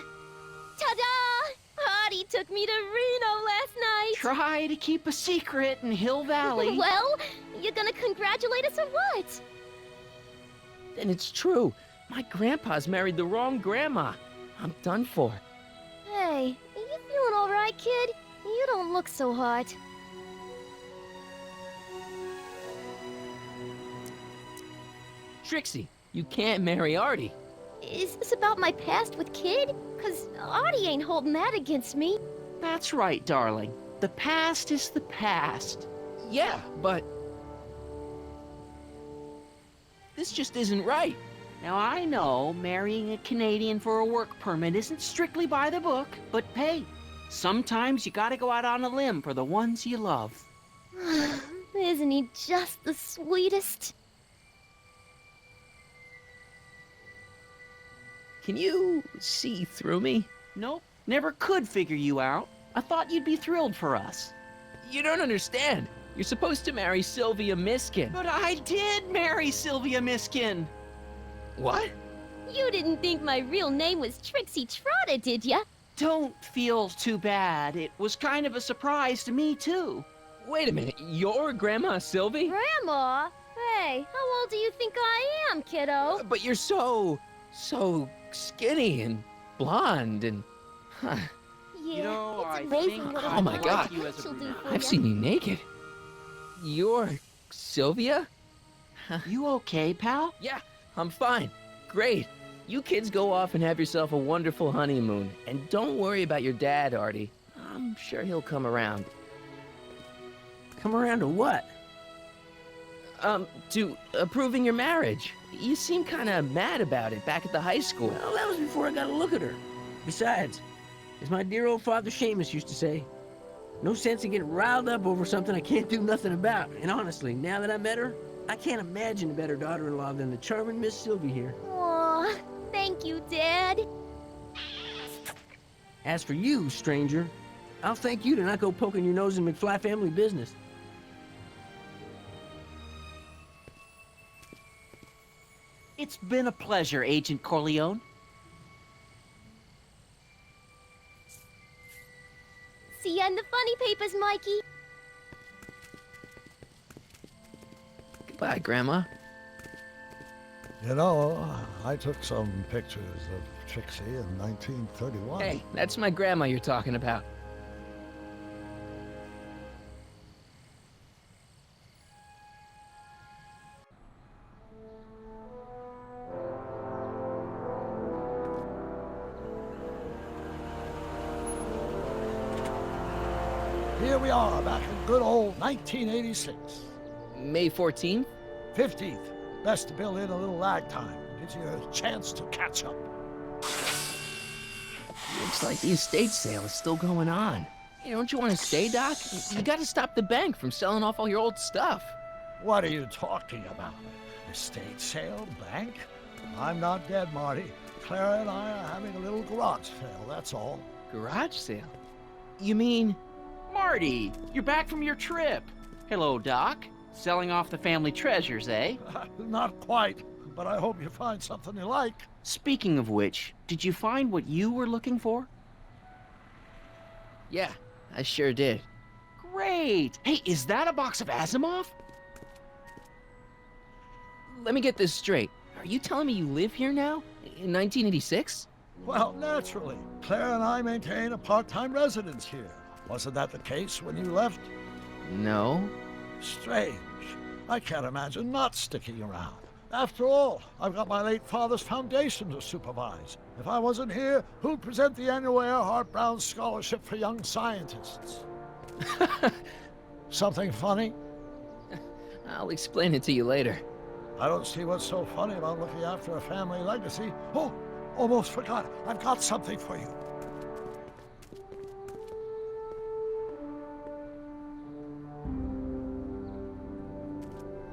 Ta-da! Hardy took me to Reno last night. Try to keep a secret in Hill Valley. Well, you gonna congratulate us or what? And it's true. My grandpa's married the wrong grandma. I'm done for. Hey, you feeling all right, kid? You don't look so hot. Trixie, you can't marry Artie. Is this about my past with Kid? 'Cause Artie ain't holding that against me. That's right, darling. The past is the past. Yeah, but... this just isn't right. Now, I know marrying a Canadian for a work permit isn't strictly by the book, but hey, sometimes you gotta go out on a limb for the ones you love. Isn't he just the sweetest? Can you see through me? Nope, never could figure you out. I thought you'd be thrilled for us. You don't understand. You're supposed to marry Sylvia Miskin. But I did marry Sylvia Miskin. What? You didn't think my real name was Trixie Trotter, did ya? Don't feel too bad. It was kind of a surprise to me, too. Wait a minute, you're Grandma Sylvie? Grandma? Hey, how old do you think I am, kiddo? But you're so skinny and blonde and... Yeah, You know, it's I amazing think what Oh my God. you as a she'll do brunette. for I've ya. seen you naked. You're Sylvia? You okay, pal? Yeah, I'm fine. Great. You kids go off and have yourself a wonderful honeymoon. And don't worry about your dad, Artie. I'm sure he'll come around. Come around to what? To approving your marriage. You seem kind of mad about it back at the high school. Well, that was before I got a look at her. Besides, as my dear old father Seamus used to say, no sense in getting riled up over something I can't do nothing about. And honestly, now that I met her, I can't imagine a better daughter-in-law than the charming Miss Sylvie here. Aw, thank you, Dad. As for you, stranger, I'll thank you to not go poking your nose in McFly family business. It's been a pleasure, Agent Corleone. See ya in the funny papers, Mikey. Goodbye, Grandma. You know, I took some pictures of Trixie in 1931. Hey, that's my grandma you're talking about. Here we are, back in good old 1986. May 14th? 15th. Best to build in a little lag time. Gives you a chance to catch up. Looks like the estate sale is still going on. Hey, don't you want to stay, Doc? You gotta stop the bank from selling off all your old stuff. What are you talking about? Estate sale? Bank? I'm not dead, Marty. Clara and I are having a little garage sale, that's all. Garage sale? You mean... Marty, you're back from your trip. Hello, Doc. Selling off the family treasures, eh? Not quite, but I hope you find something you like. Speaking of which, did you find what you were looking for? Yeah, I sure did. Great! Hey, is that a box of Asimov? Let me get this straight. Are you telling me you live here now? In 1986? Well, naturally. Claire and I maintain a part-time residence here. Wasn't that the case when you left? No. Strange. I can't imagine not sticking around. After all, I've got my late father's foundation to supervise. If I wasn't here, who'd present the annual Earhart Brown Scholarship for Young Scientists? Something funny? I'll explain it to you later. I don't see what's so funny about looking after a family legacy. Oh, almost forgot. I've got something for you.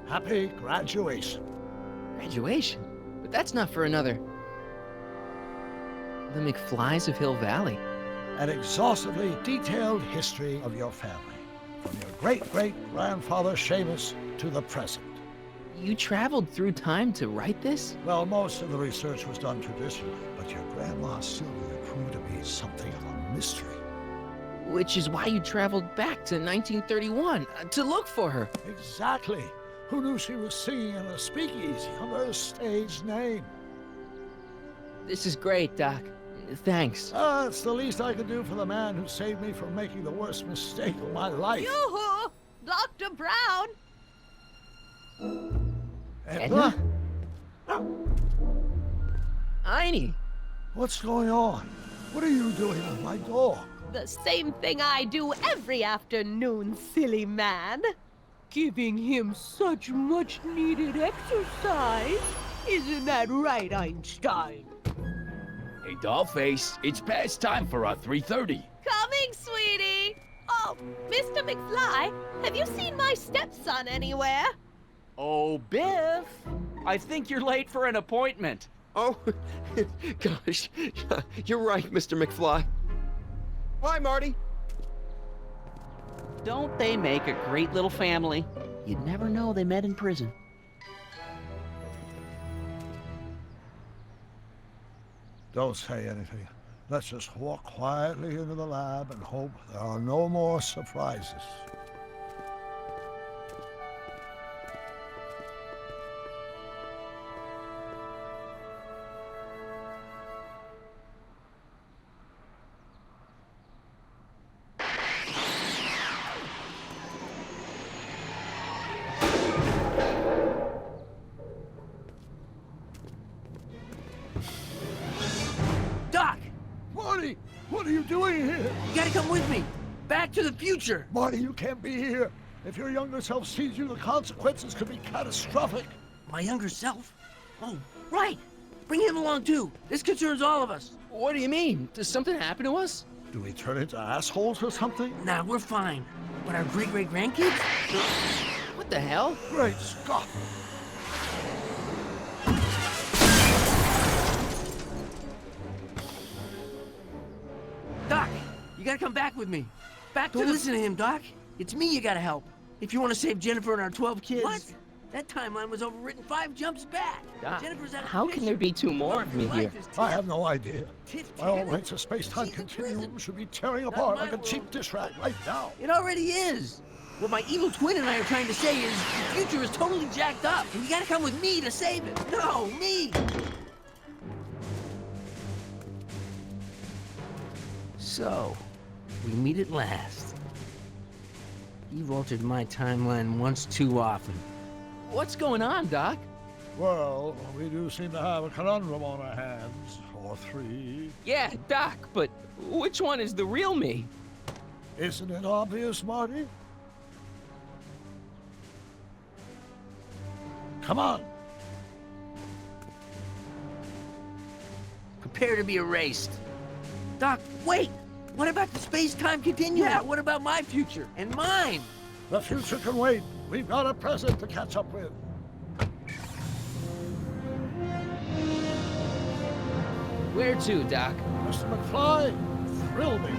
Happy graduation. Graduation? But that's not for another... The McFlys of Hill Valley. An exhaustively detailed history of your family. From your great-great-grandfather Seamus to the present. You traveled through time to write this? Well, most of the research was done traditionally, but your grandma Sylvia proved to be something of a mystery. Which is why you traveled back to 1931, to look for her. Exactly. Who knew she was singing in a speakeasy under a stage name? This is great, Doc. Thanks. It's the least I could do for the man who saved me from making the worst mistake of my life. Yoo-hoo! Dr. Brown! Edna? Einie! What's going on? What are you doing with my dog? The same thing I do every afternoon, silly man. Giving him such much-needed exercise. Isn't that right, Einstein? Hey, Dollface, it's past time for our 3:30. Coming, sweetie! Oh, Mr. McFly, have you seen my stepson anywhere? Oh, Biff! I think you're late for an appointment. Oh, gosh. You're right, Mr. McFly. Hi, Marty. Don't they make a great little family? You'd never know they met in prison. Don't say anything. Let's just walk quietly into the lab and hope there are no more surprises. Doc! Marty! What are you doing here? You gotta come with me! Back to the future! Marty, you can't be here. If your younger self sees you, the consequences could be catastrophic. My younger self? Oh, right! Bring him along too! This concerns all of us! What do you mean? Does something happen to us? Do we turn into assholes or something? Nah, we're fine. But our great-great-grandkids? What the hell? Great Scott! You gotta come back with me. Don't listen to him, Doc. It's me you gotta help. If you want to save Jennifer and our 12 kids. What? That timeline was overwritten 5 jumps back. Doc, Jennifer's out of how the can there be 2 more of me here? I have no idea. My own rights of space-time continuum should be tearing apart like a cheap dish rag right now. It already is. What my evil twin and I are trying to say is the future is totally jacked up, and you gotta come with me to save it. No, me! So, we meet at last. You've altered my timeline once too often. What's going on, Doc? Well, we do seem to have a conundrum on our hands. Or 3. Yeah, Doc, but which one is the real me? Isn't it obvious, Marty? Come on. Prepare to be erased. Doc, wait! What about the space-time continuum? Yeah. What about my future? And mine? The future can wait. We've got a present to catch up with. Where to, Doc? Mr. McFly, thrill me.